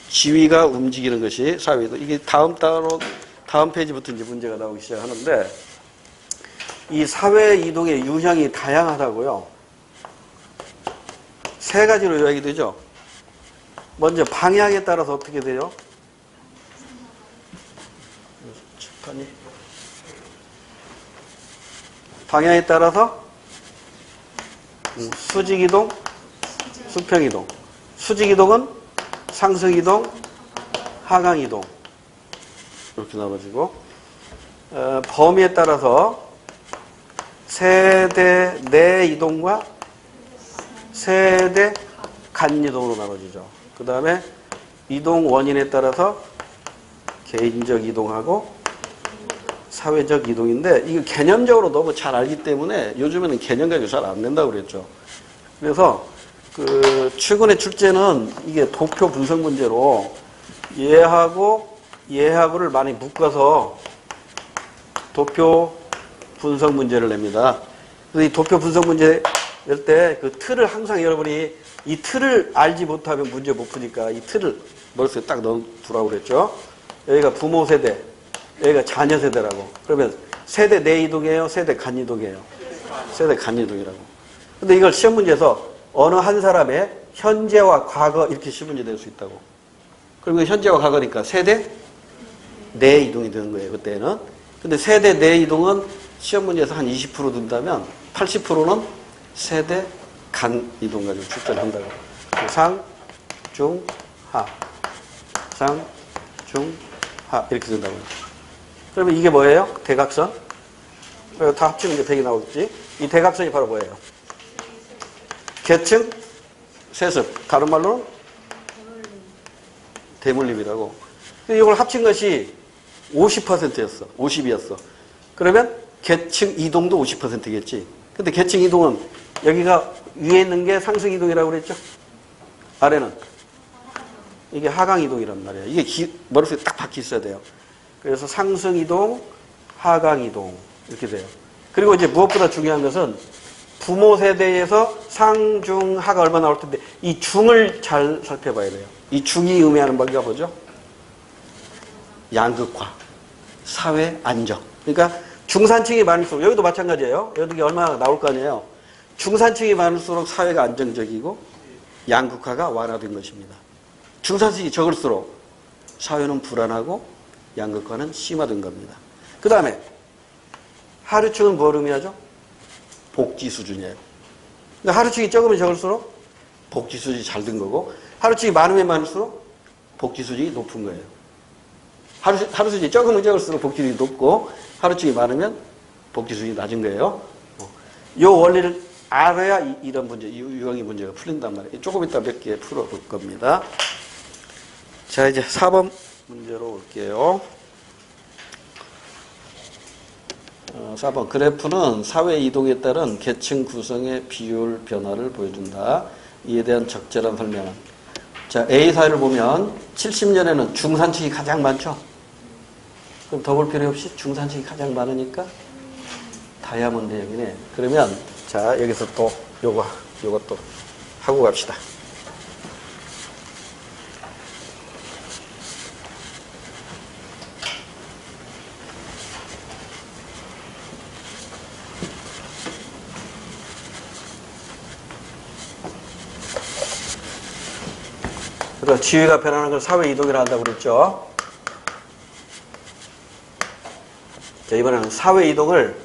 지위가 움직이는 것이 사회 이동. 이게 다음 페이지부터 이제 문제가 나오기 시작하는데, 이 사회 이동의 유형이 다양하다고요. 세 가지로 요약이 되죠. 먼저 방향에 따라서 어떻게 돼요? 방향에 따라서 수직이동, 수평이동. 수직이동은 상승이동, 하강이동. 이렇게 나눠지고, 범위에 따라서 세대 내 이동과 세대 간 이동으로 나눠지죠. 그 다음에 이동 원인에 따라서 개인적 이동하고 사회적 이동인데, 이거 개념적으로 너무 잘 알기 때문에 요즘에는 개념 가지고 잘 안 된다고 그랬죠. 그래서 최근에 출제는 이게 도표 분석 문제로 예하고를 많이 묶어서 도표 분석 문제를 냅니다. 그래서 이 도표 분석 문제 낼 때 그 틀을 항상 여러분이 이 틀을 알지 못하면 문제 못 푸니까 이 틀을 머릿속에 딱 넣어두라고 그랬죠. 여기가 부모 세대, 여기가 자녀 세대라고. 그러면 세대 내 이동이에요? 세대 간 이동이에요? 세대 간 이동이라고. 근데 이걸 시험 문제에서 어느 한 사람의 현재와 과거 이렇게 시문이 될 수 있다고. 그리고 현재와 과거니까 세대 내 이동이 되는 거예요. 그때는. 근데 세대 내 이동은 시험 문제에서 한 20% 든다면 80%는 세대 간 이동 가지고 출제를 한다고. 상, 중, 하. 상, 중, 하. 이렇게 된다고요. 그러면 이게 뭐예요? 대각선. 다 합치는 게 100이 나오겠지. 이 대각선이 바로 뭐예요? 계층, 세습. 다른 말로는 대물림이라고. 근데 이걸 합친 것이 50%였어. 50이었어. 그러면 계층 이동도 50%겠지. 근데 계층 이동은 여기가 위에 있는 게 상승 이동이라고 그랬죠? 아래는 이게 하강 이동이란 말이에요. 이게 머릿속에 딱 박혀 있어야 돼요. 그래서 상승 이동, 하강 이동 이렇게 돼요. 그리고 이제 무엇보다 중요한 것은 부모 세대에서 상, 중, 하가 얼마 나올 텐데 이 중을 잘 살펴봐야 돼요. 이 중이 의미하는 바가 뭐죠? 양극화, 사회 안정. 그러니까 중산층이 많을수록, 여기도 마찬가지예요. 여기 얼마나 나올 거 아니에요. 중산층이 많을수록 사회가 안정적이고 양극화가 완화된 것입니다. 중산층이 적을수록 사회는 불안하고 양극화는 심화된 겁니다. 그 다음에 하류층은 뭘 의미하죠? 복지 수준이에요. 그러니까 하류층이 적으면 적을수록 복지 수준이 잘 된 거고, 하류층이 많으면 많을수록 복지 수준이 높은 거예요. 하루 수준이 적으면 적을수록 복지 수준이 높고, 하루층이 많으면 복지 수준이 낮은 거예요. 이 원리를 알아야 이런 문제, 유형의 문제가 풀린단 말이에요. 조금 이따 몇 개 풀어볼 겁니다. 자, 이제 4번 문제로 올게요. 4번. 그래프는 사회 이동에 따른 계층 구성의 비율 변화를 보여준다. 이에 대한 적절한 설명은. 자, A 사회를 보면 70년에는 중산층이 가장 많죠? 그럼 더 볼 필요 없이 중산층이 가장 많으니까 다이아몬드형이네. 그러면 자, 여기서 또 요것도 하고 갑시다. 그래서 지위가 변하는 걸 사회 이동이라 한다고 그랬죠. 자, 이번에는 사회 이동을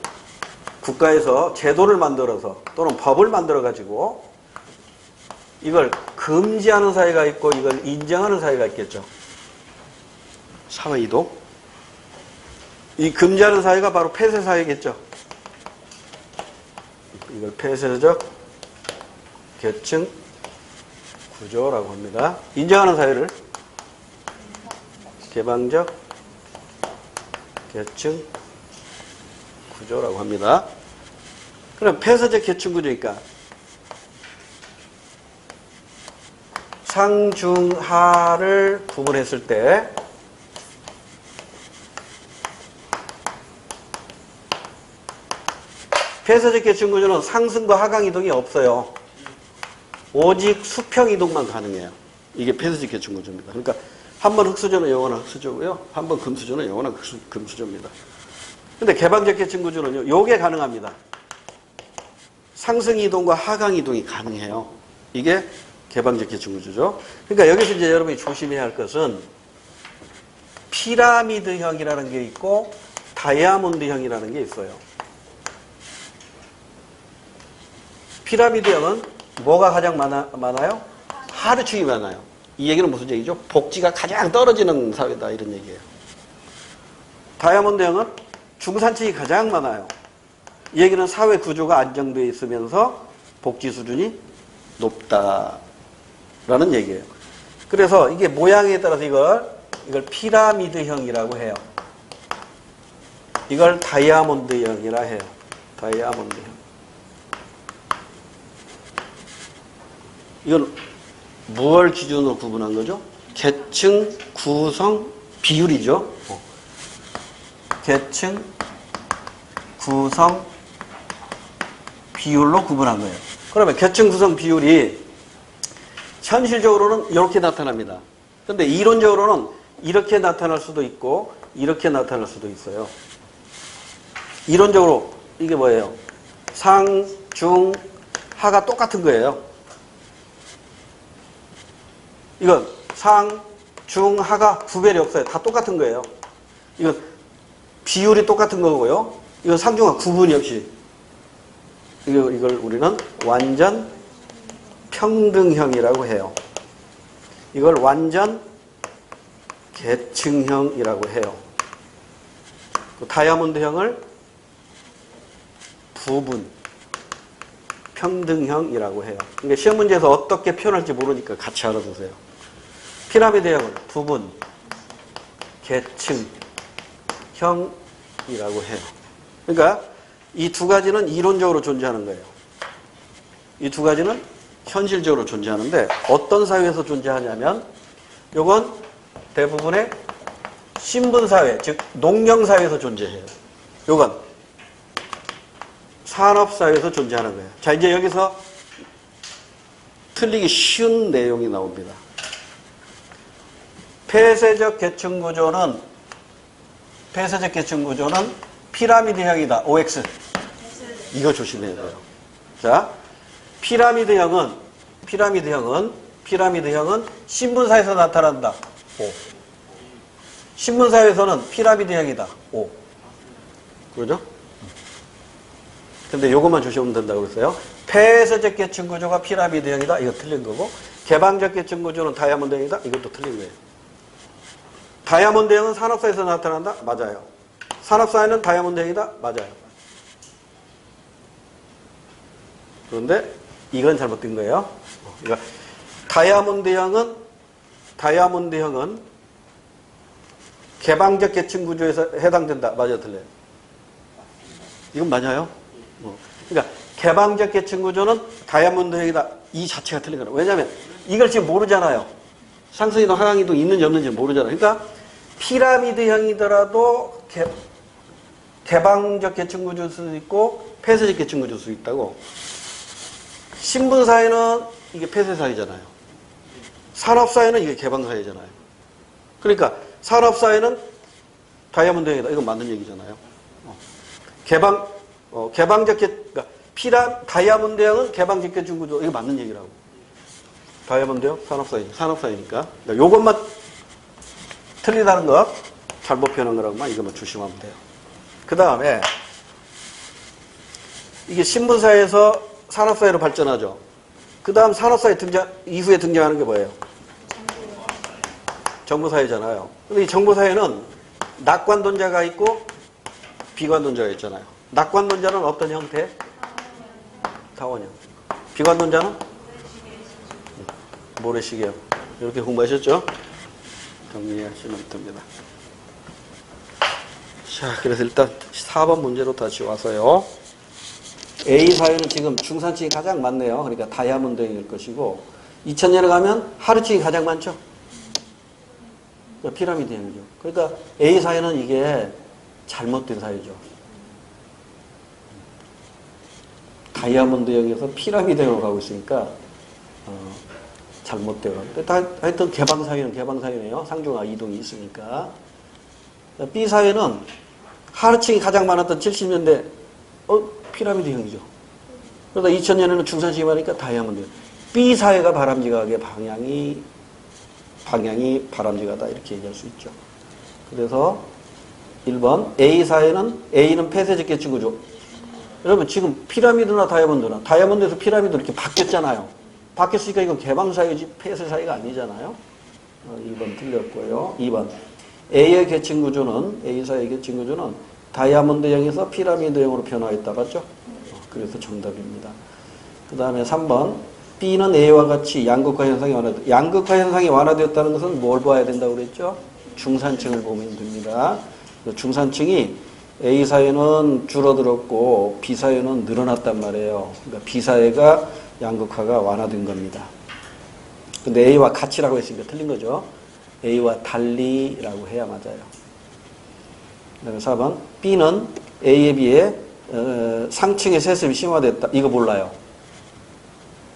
국가에서 제도를 만들어서 또는 법을 만들어 가지고 이걸 금지하는 사회가 있고 이걸 인정하는 사회가 있겠죠. 사회 이동. 이 금지하는 사회가 바로 폐쇄 사회겠죠. 이걸 폐쇄적 계층 구조라고 합니다. 인정하는 사회를 개방적 계층 구조라고 합니다. 그럼 폐쇄적 계층 구조니까 상중하를 구분했을 때 폐쇄적 계층 구조는 상승과 하강 이동이 없어요. 오직 수평 이동만 가능해요. 이게 폐쇄적 계층 구조입니다. 그러니까 한 번 흑수저는 영원한 흑수저고요. 한 번 금수저는 영원한 금수저입니다. 근데 개방적 계층 구조는요, 요게 가능합니다. 상승 이동과 하강 이동이 가능해요. 이게 개방적 계층 구조죠. 그러니까 여기서 이제 여러분이 조심해야 할 것은 피라미드형이라는 게 있고 다이아몬드형이라는 게 있어요. 피라미드형은 뭐가 가장 많아요? 하류층이 많아요. 이 얘기는 무슨 얘기죠? 복지가 가장 떨어지는 사회다 이런 얘기예요. 다이아몬드형은 중산층이 가장 많아요. 이 얘기는 사회 구조가 안정되어 있으면서 복지 수준이 높다라는 얘기예요. 그래서 이게 모양에 따라서 이걸 피라미드형이라고 해요. 이걸 다이아몬드형이라 해요. 다이아몬드형. 이건 무엇을 기준으로 구분한 거죠? 계층 구성 비율이죠. 계층 구성 비율로 구분한 거예요. 그러면 계층 구성 비율이 현실적으로는 이렇게 나타납니다. 그런데 이론적으로는 이렇게 나타날 수도 있고 이렇게 나타날 수도 있어요. 이론적으로 이게 뭐예요? 상, 중, 하가 똑같은 거예요. 이건 상, 중, 하가 구별이 없어요. 다 똑같은 거예요. 이건 비율이 똑같은 거고요. 이건 상중하 구분이 없이. 이걸 우리는 완전 평등형이라고 해요. 이걸 완전 계층형이라고 해요. 다이아몬드형을 부분 평등형이라고 해요. 그러니까 시험 문제에서 어떻게 표현할지 모르니까 같이 알아두세요. 피라미드형은 부분 계층형이라고 해요. 그러니까 이 두 가지는 이론적으로 존재하는 거예요. 이 두 가지는 현실적으로 존재하는데 어떤 사회에서 존재하냐면 요건 대부분의 신분사회, 즉 농경사회에서 존재해요. 요건 산업사회에서 존재하는 거예요. 자, 이제 여기서 틀리기 쉬운 내용이 나옵니다. 폐쇄적 계층구조는 피라미드형이다. OX. 이거 조심해야 돼요. 자, 피라미드형은 신분사회에서 나타난다. O. 신분사회에서는 피라미드형이다. O. 그러죠? 근데 요것만 조심하면 된다고 그랬어요. 폐쇄적 계층구조가 피라미드형이다. 이거 틀린 거고, 개방적 계층구조는 다이아몬드형이다. 이것도 틀린 거예요. 다이아몬드형은 산업사회에서 나타난다. 맞아요. 산업사회는 다이아몬드형이다. 맞아요. 그런데 이건 잘못된 거예요. 그러니까 다이아몬드형은 개방적 계층구조에서 해당된다. 맞아요, 틀려요? 이건 맞아요. 그러니까 개방적 계층구조는 다이아몬드형이다. 이 자체가 틀린 거예요. 왜냐하면 이걸 지금 모르잖아요. 상승이동 하강이동 있는지 없는지 모르잖아요. 그러니까 피라미드형이더라도 개방적 계층구조일 수도 있고 폐쇄적 계층구조일 수도 있다고. 신분사회는 이게 폐쇄사회잖아요. 산업사회는 이게 개방사회잖아요. 그러니까 산업사회는 다이아몬드형이다. 이건 맞는 얘기잖아요. 다이아몬드형은 개방적 계층구조. 이거 맞는 얘기라고. 다이아몬드형 산업사회니까. 그러니까 요것만 틀리다는 거, 잘못 표현한 거라고만 이것만 조심하면 돼요. 그 다음에 이게 신분사회에서 산업사회로 발전하죠. 그 다음 산업사회 이후에 등장하는 게 뭐예요? 정보사회잖아요. 근데 이 정보사회는 낙관돈자가 있고 비관돈자가 있잖아요. 낙관돈자는 어떤 형태? 타원형. 비관돈자는? 모래시계요. 이렇게 공부하셨죠? 정리하시면 됩니다. 자, 그래서 일단 4번 문제로 다시 와서요. A사회는 지금 중산층이 가장 많네요. 그러니까 다이아몬드형일 것이고 2000년에 가면 하루층이 가장 많죠. 그러니까 피라미드형이죠. 그러니까 A사회는 이게 잘못된 사회죠. 다이아몬드형에서 피라미드형으로 가고 있으니까 잘못돼요. 하여튼 개방사회는 개방사회네요. 상중하 이동이 있으니까. B사회는 하루층이 가장 많았던 70년대 피라미드형이죠. 그러다 2000년에는 중산층이 많으니까 다이아몬드. B사회가 바람직하게 방향이 바람직하다 이렇게 얘기할 수 있죠. 그래서 1번 A는 폐쇄적 계층구조. 여러분 지금 피라미드나 다이아몬드에서 피라미드 이렇게 바뀌었잖아요. 바뀌었으니까 이건 개방사회지 폐쇄사회가 아니잖아요. 2번 틀렸고요. 2번 A사회의 계층구조는 다이아몬드형에서 피라미드형으로 변화했다. 맞죠? 그래서 정답입니다. 그 다음에 3번 B는 A와 같이 양극화 현상이 완화되었다. 양극화 현상이 완화되었다는 것은 뭘 봐야 된다고 그랬죠? 중산층을 보면 됩니다. 중산층이 A사회는 줄어들었고 B사회는 늘어났단 말이에요. 그러니까 B사회가 양극화가 완화된 겁니다. 근데 A와 같이라고 했으니까 틀린 거죠. A와 달리라고 해야 맞아요. 그 다음에 4번 B는 A에 비해 상층의 세습이 심화됐다. 이거 몰라요.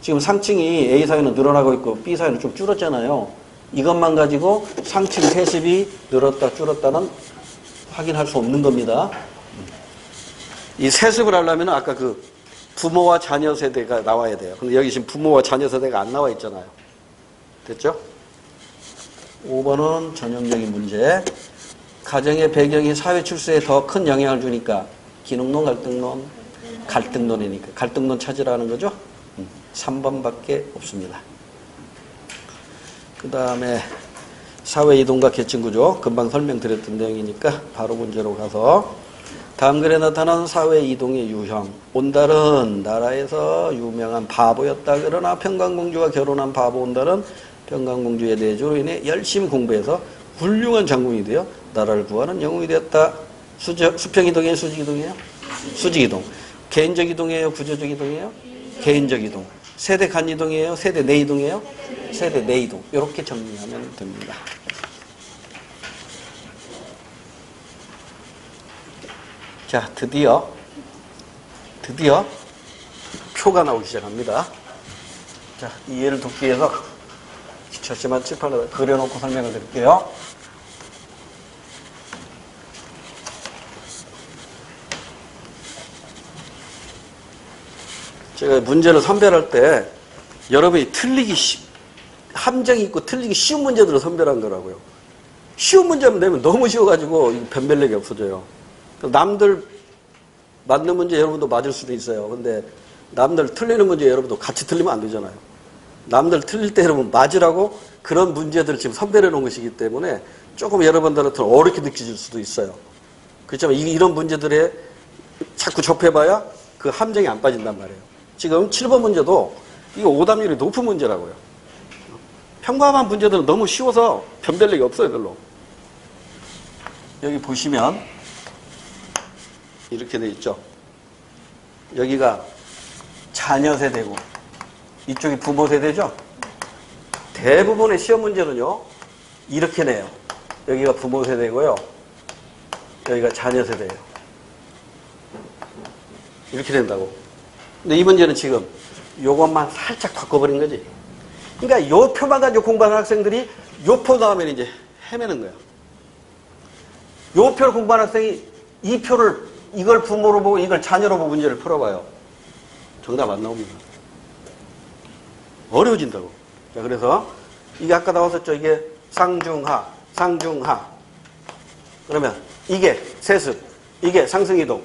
지금 상층이 A사회는 늘어나고 있고 B사회는 좀 줄었잖아요. 이것만 가지고 상층 세습이 늘었다 줄었다는 확인할 수 없는 겁니다. 이 세습을 하려면 아까 그 부모와 자녀 세대가 나와야 돼요. 근데 여기 지금 부모와 자녀 세대가 안 나와 있잖아요. 됐죠? 5번은 전형적인 문제. 가정의 배경이 사회 출세에 더 큰 영향을 주니까 기능론, 갈등론이니까 갈등론 찾으라는 거죠. 3번밖에 없습니다. 그 다음에 사회 이동과 계층 구조 금방 설명드렸던 내용이니까 바로 문제로 가서 다음 글에 나타난 사회 이동의 유형. 온달은 나라에서 유명한 바보였다. 그러나 평강공주와 결혼한 바보 온달은 평강공주의 내조로 인해 열심히 공부해서 훌륭한 장군이 되어 나라를 구하는 영웅이 되었다. 수평이동이에요? 수직이동이에요? 수직이동. 개인적 이동이에요? 구조적 이동이에요? 개인적 이동. 세대 간 이동이에요? 세대 내 이동이에요? 세대 내 이동. 이렇게 정리하면 됩니다. 자, 드디어 표가 나오기 시작합니다. 자, 이해를 돕기 위해서 기초시만 칠판에 그려놓고 설명을 드릴게요. 제가 문제를 선별할 때 여러분이 함정이 있고 틀리기 쉬운 문제들을 선별한 거라고요. 쉬운 문제만 내면 너무 쉬워가지고 변별력이 없어져요. 남들 맞는 문제 여러분도 맞을 수도 있어요. 근데 남들 틀리는 문제 여러분도 같이 틀리면 안 되잖아요. 남들 틀릴 때 여러분 맞으라고 그런 문제들을 지금 선별해 놓은 것이기 때문에 조금 여러분들한테 어렵게 느껴질 수도 있어요. 그렇지만 이런 문제들에 자꾸 접해봐야 그 함정이 안 빠진단 말이에요. 지금 7번 문제도 이거 오답률이 높은 문제라고요. 평범한 문제들은 너무 쉬워서 변별력이 없어요, 별로. 여기 보시면 이렇게 돼 있죠. 여기가 자녀 세대고 이쪽이 부모 세대죠. 대부분의 시험 문제는요 이렇게 내요. 여기가 부모 세대고요, 여기가 자녀 세대예요. 이렇게 된다고. 근데 이 문제는 지금 요것만 살짝 바꿔버린 거지. 그러니까 요 표만 가지고 공부하는 학생들이 요 표 나오면 이제 헤매는 거야. 요 표를 공부하는 학생이 이 표를 이걸 부모로 보고 이걸 자녀로 보고 문제를 풀어봐요. 정답 안 나옵니다. 어려워진다고. 자, 그래서 이게 아까 나왔었죠. 이게 상중하. 그러면 이게 세습, 이게 상승이동,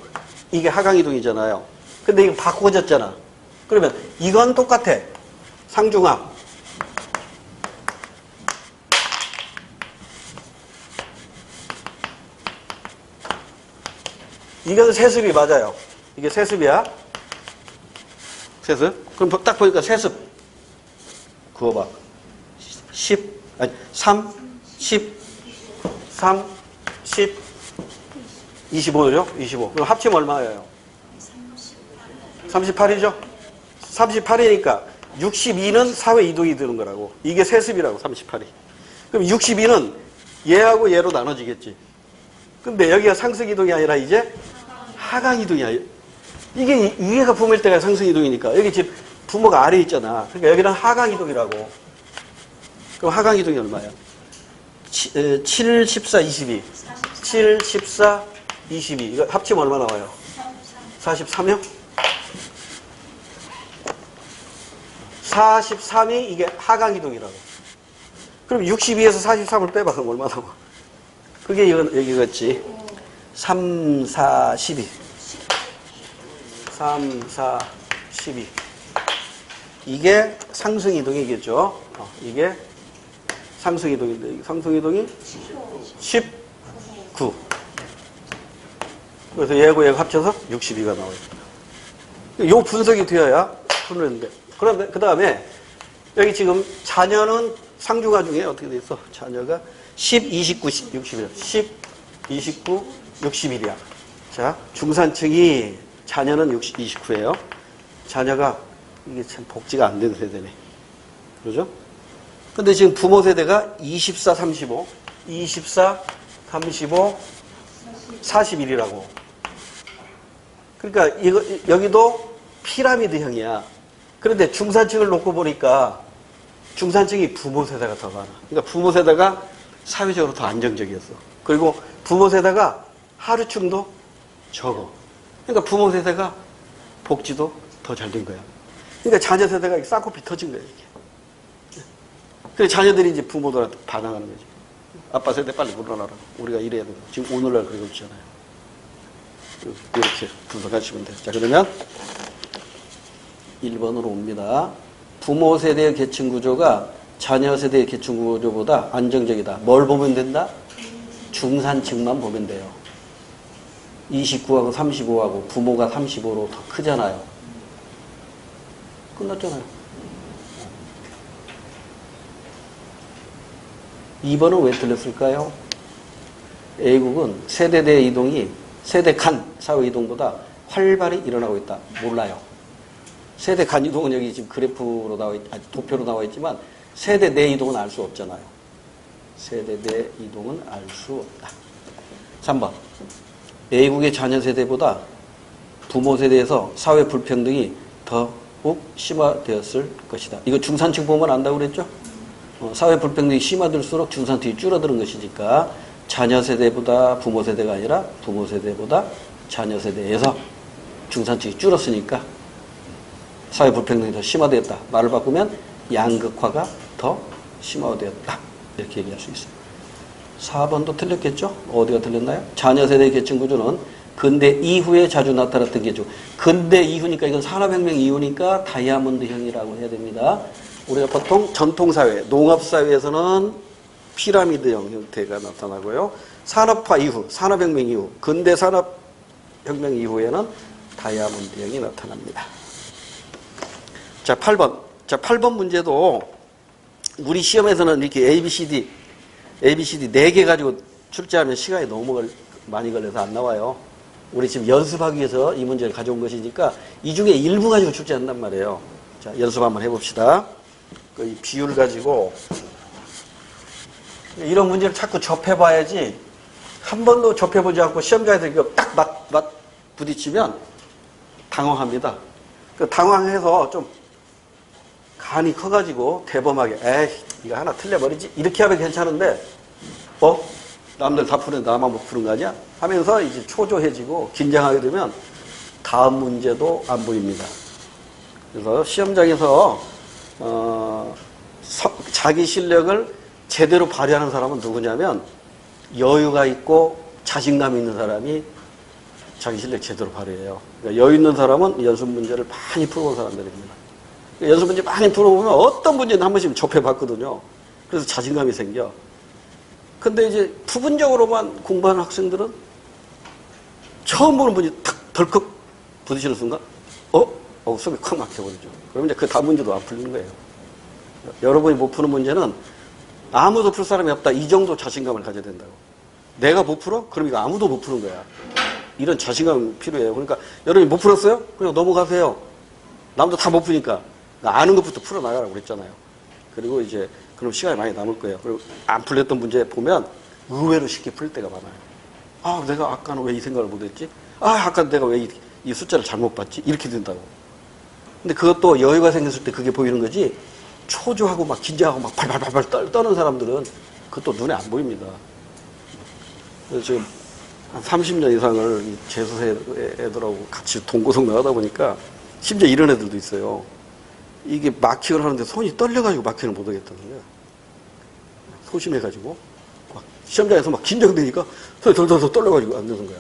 이게 하강이동이잖아요. 근데 이거 바꿔졌잖아. 그러면 이건 똑같아. 상중하. 이건 세습이 맞아요. 이게 세습이야. 세습. 그럼 딱 보니까 세습. 그거 봐. 3, 10, 25죠? 25. 그럼 합치면 얼마예요? 38이죠? 38이니까 62는 사회 이동이 드는 거라고. 이게 세습이라고, 38이. 그럼 62는 얘하고 얘로 나눠지겠지. 근데 여기가 상승 이동이 아니라 이제 하강 이동이야. 이게 위에가 부모일 때가 상승 이동이니까. 여기 지금 부모가 아래에 있잖아. 그러니까 여기는 하강 이동이라고. 그럼 하강 이동이 얼마야? 7, 14, 22. 7, 14, 22. 이거 합치면 얼마 나와요? 43이요? 43이 이게 하강 이동이라고. 그럼 62에서 43을 빼봐. 그럼 얼마 나와? 그게 여기겠지. 3, 4, 12. 3, 4, 12. 이게 상승 이동이겠죠. 이게 상승 이동인데, 상승 이동이 19. 그래서 얘하고 얘가 합쳐서 62가 나와요. 요 분석이 되어야 푸는데. 그런데, 그 다음에, 여기 지금 자녀는 상중하 중에 어떻게 돼 있어? 자녀가 10, 29, 61. 10, 29, 61이야. 자, 중산층이 자녀는 29예요. 자녀가 이게 참 복지가 안 되는 세대네. 그러죠? 근데 지금 부모 세대가 24, 35, 24, 35, 41이라고. 그러니까 이거, 여기도 피라미드형이야. 그런데 중산층을 놓고 보니까 중산층이 부모 세대가 더 많아. 그러니까 부모 세대가 사회적으로 더 안정적이었어. 그리고 부모 세대가 하루층도 적어. 그러니까 부모 세대가 복지도 더 잘 된 거야. 그러니까 자녀 세대가 쌍코피 터진 거야, 이게. 그래서 자녀들이 이제 부모들한테 반항하는 거지. 아빠 세대 빨리 물어놔라. 우리가 이래야 돼. 지금 오늘날 그러고 있잖아요. 이렇게 분석하시면 돼요. 자, 그러면 1번으로 옵니다. 부모 세대의 계층 구조가 자녀 세대의 계층 구조보다 안정적이다. 뭘 보면 된다? 중산층만 보면 돼요. 29하고 35하고 부모가 35로 더 크잖아요. 끝났잖아요. 2번은 왜 틀렸을까요? A국은 세대대 이동이 세대 간 사회 이동보다 활발히 일어나고 있다. 몰라요. 세대 간 이동은 여기 지금 그래프로 도표로 나와 있지만 세대 내 이동은 알 수 없잖아요. 세대 내 이동은 알 수 없다. 3번. A국의 자녀 세대보다 부모 세대에서 사회 불평등이 더욱 심화되었을 것이다. 이거 중산층 보면 안다고 그랬죠? 사회 불평등이 심화될수록 중산층이 줄어드는 것이니까 자녀 세대보다 부모 세대가 아니라 부모 세대보다 자녀 세대에서 중산층이 줄었으니까 사회 불평등이 더 심화되었다. 말을 바꾸면 양극화가 더 심화되었다. 이렇게 얘기할 수 있어요. 4번도 틀렸겠죠? 어디가 틀렸나요? 자녀 세대의 계층 구조는 근대 이후에 자주 나타났던 계층. 근대 이후니까 이건 산업혁명 이후니까 다이아몬드형이라고 해야 됩니다. 우리가 보통 전통사회, 농업사회에서는 피라미드형 형태가 나타나고요. 산업화 이후, 산업혁명 이후, 근대 산업혁명 이후에는 다이아몬드형이 나타납니다. 자, 8번. 자, 8번 문제도 우리 시험에서는 이렇게 ABCD 4개 가지고 출제하면 시간이 너무 많이 걸려서 안 나와요. 우리 지금 연습하기 위해서 이 문제를 가져온 것이니까 이 중에 일부 가지고 출제한단 말이에요. 자, 연습 한번 해봅시다. 이 비율 가지고 이런 문제를 자꾸 접해봐야지 한 번도 접해보지 않고 시험장에서 이거 딱 부딪히면 당황합니다. 그 당황해서 좀 간이 커가지고 대범하게 에이 이거 하나 틀려버리지 이렇게 하면 괜찮은데 남들 다 푸는데 나만 못 푸는 거 아니야? 하면서 이제 초조해지고 긴장하게 되면 다음 문제도 안 보입니다. 그래서 시험장에서 자기 실력을 제대로 발휘하는 사람은 누구냐면 여유가 있고 자신감 있는 사람이 자기 실력 제대로 발휘해요. 그러니까 여유 있는 사람은 연습 문제를 많이 풀어본 사람들입니다. 연습 문제 많이 풀어보면 어떤 문제는 한 번씩 접해봤거든요. 그래서 자신감이 생겨. 근데 이제 부분적으로만 공부하는 학생들은 처음 보는 문제 탁 덜컥 부딪히는 순간 속이 콱 막혀버리죠. 그러면 이제 그 다음 문제도 안 풀리는 거예요. 여러분이 못 푸는 문제는 아무도 풀 사람이 없다. 이 정도 자신감을 가져야 된다고. 내가 못 풀어? 그럼 이거 아무도 못 푸는 거야. 이런 자신감이 필요해요. 그러니까 여러분이 못 풀었어요? 그냥 넘어가세요. 남도 다 못 푸니까. 아는 것부터 풀어나가라고 그랬잖아요. 그리고 이제 그럼 시간이 많이 남을 거예요. 그리고 안 풀렸던 문제 보면 의외로 쉽게 풀 때가 많아요. 내가 아까는 왜 이 생각을 못했지? 아까 내가 왜 이 숫자를 잘못 봤지? 이렇게 된다고. 근데 그것도 여유가 생겼을 때 그게 보이는 거지 초조하고 막 긴장하고 막 발발발발 떠는 사람들은 그것도 눈에 안 보입니다. 그래서 지금 한 30년 이상을 재수생 애들하고 같이 동고동 나가다 보니까 심지어 이런 애들도 있어요. 이게 마킹을 하는데 손이 떨려가지고 마킹을 못 하겠다는 거야. 소심해가지고. 막 시험장에서 막 긴장되니까 손이 덜덜덜 떨려가지고 안 되는 거야.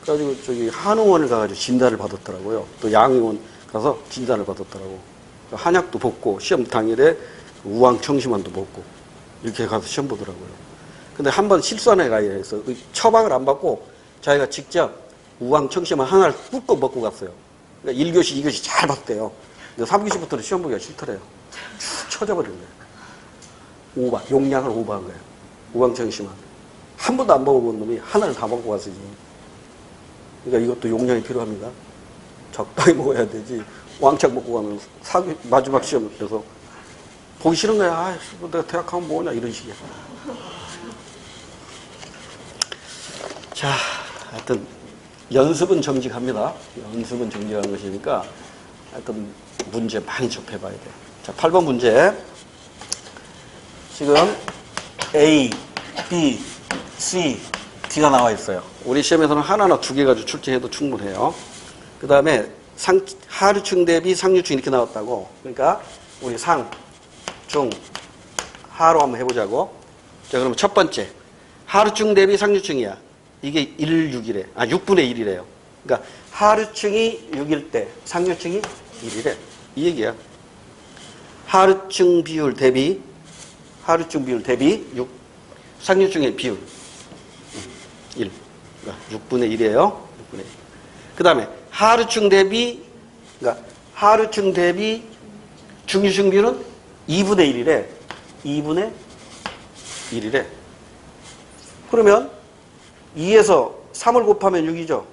그래가지고 저기 한의원을 가가지고 진단을 받았더라고요. 또 양의원 가서 진단을 받았더라고. 한약도 먹고 시험 당일에 우황청심환도 먹고 이렇게 가서 시험 보더라고요. 근데 한 번 실수한 애가 있어. 처방을 안 받고 자기가 직접 우황청심환 하나를 꿀꺽 먹고 갔어요. 그러니까 1교시, 2교시 잘 봤대요. 근데 3교시부터는 시험 보기가 싫더래요. 축 쳐져버린 거예요. 용량을 오버한 거예요. 우황청심환. 한 번도 안 먹어본 놈이 하나를 다 먹고 갔으니. 그러니까 이것도 용량이 필요합니다. 적당히 먹어야 되지. 왕창 먹고 가면 마지막 시험에서 보기 싫은 거야. 내가 대학 가면 뭐냐 이런 식이야. 자, 하여튼 연습은 정직합니다. 연습은 정직한 것이니까 하여튼 문제 많이 접해봐야 돼요. 자, 8번 문제. 지금 A, B, C, D가 나와 있어요. 우리 시험에서는 하나나 두 개 가지고 출제해도 충분해요. 그 다음에 하류층 대비 상류층 이렇게 나왔다고. 그러니까 우리 상, 중, 하로 한번 해보자고. 자, 그러면 첫 번째. 하루층 대비 상류층이야. 이게 6이래. 6분의 1이래요. 그러니까 하루층이 6일 때 상류층이 1이래. 이 얘기야. 하루층 비율 대비 6. 상류층의 비율 1. 그러니까 6분의 1이에요. 6분의 1. 그 다음에 하루층 대비 중류층 비율은 2분의 1이래. 2분의 1이래. 그러면 2에서 3을 곱하면 6이죠.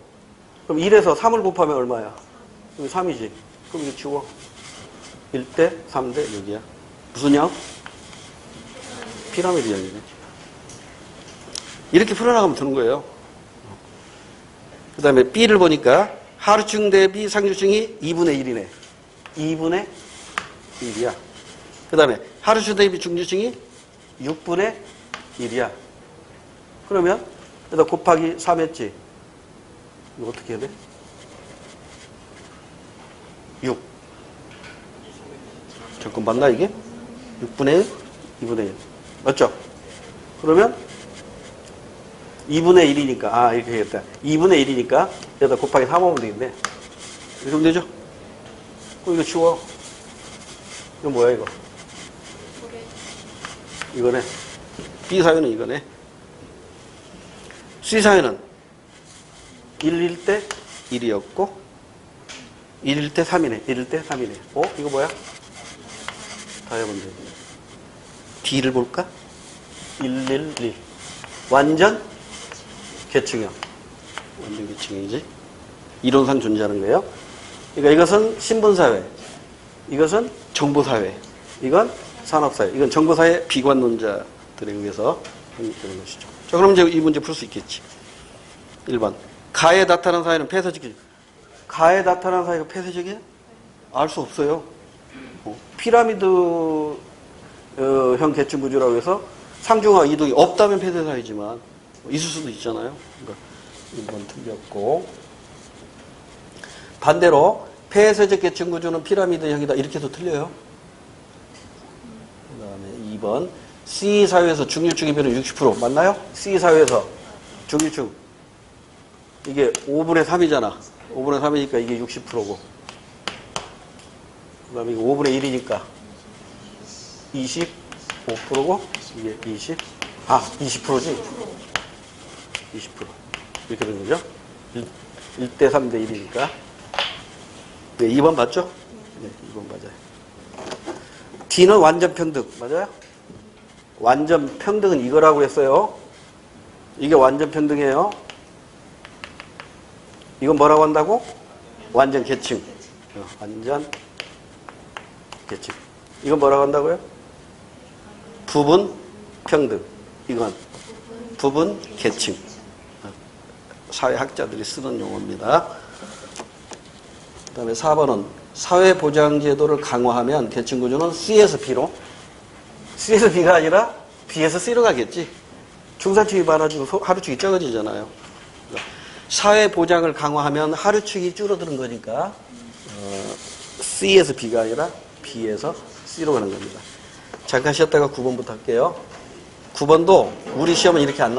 그럼 1에서 3을 곱하면 얼마야? 3이지. 그럼 이거 지워. 1대 3대 6이야. 무슨 양? 피라미드 양이네. 이렇게 풀어나가면 되는 거예요. 그 다음에 B를 보니까 하루층 대비 상류층이 2분의 1이네. 2분의 1이야. 그 다음에 하루층 대비 중류층이 6분의 1이야. 그러면 여기다 곱하기 3 했지. 이거 어떻게 해야 돼? 6. 잠깐 맞나 이게? 6분의 1, 2분의 1. 맞죠? 그러면 2분의 1이니까 이렇게 되겠다. 2분의 1이니까 여기다 곱하기 3 하면 되겠네. 이렇게 하면 되죠? 그럼 이거 치워. 이거 뭐야 이거? 이거네. B사회는 이거네. C사회는 1일 때 1이었고 1일 때 3이네. 1일 때 3이네. 이거 뭐야? 다이아몬드. D를 볼까? 111. 완전 계층형. 완전 계층형이지. 이론상 존재하는 거예요. 그러니까 이것은 신분사회. 이것은 정보사회. 이건 산업사회. 이건 정보사회 비관론자들에 의해서 하는 것이죠. 자, 그럼 이제 이 문제 풀 수 있겠지. 1번. 가에 나타난 사회는 폐쇄적이지. 가에 나타난 사회가 폐쇄적이야? 알 수 없어요. 피라미드 형 계층 구조라고 해서 상중하 이동이 없다면 폐쇄 사회지만 있을 수도 있잖아요. 그러니까 1번 틀렸고, 반대로 폐쇄적 계층 구조는 피라미드형이다 이렇게 해서 틀려요. 그 다음에 2번 C사회에서 중류층의 비율은 60% 맞나요? C사회에서 중류층 이게 5분의 3이잖아. 5분의 3이니까 이게 60%고, 그 다음에 이게 5분의 1이니까 25%고 이게 20%지? 20% 이렇게 되는 거죠? 1대 3대 1이니까. 네, 2번 맞죠? 네, 2번 맞아요. D는 완전 평등 맞아요? 완전 평등은 이거라고 했어요. 이게 완전 평등이에요. 이건 뭐라고 한다고? 완전 계층. 완전 계층. 이건 뭐라고 한다고요? 부분 평등. 이건 부분 계층. 사회학자들이 쓰는 용어입니다. 그 다음에 4번은 사회보장제도를 강화하면 계층구조는 C에서 B로, C에서 B가 아니라 B에서 C로 가겠지. 중산층이 많아지고 하루층이 적어지잖아요. 사회보장을 강화하면 하루층이 줄어드는 거니까 C에서 B가 아니라 B에서 C로 가는 겁니다. 잠깐 쉬었다가 9번부터 할게요. 9번도 우리 시험은 이렇게 안 나와요.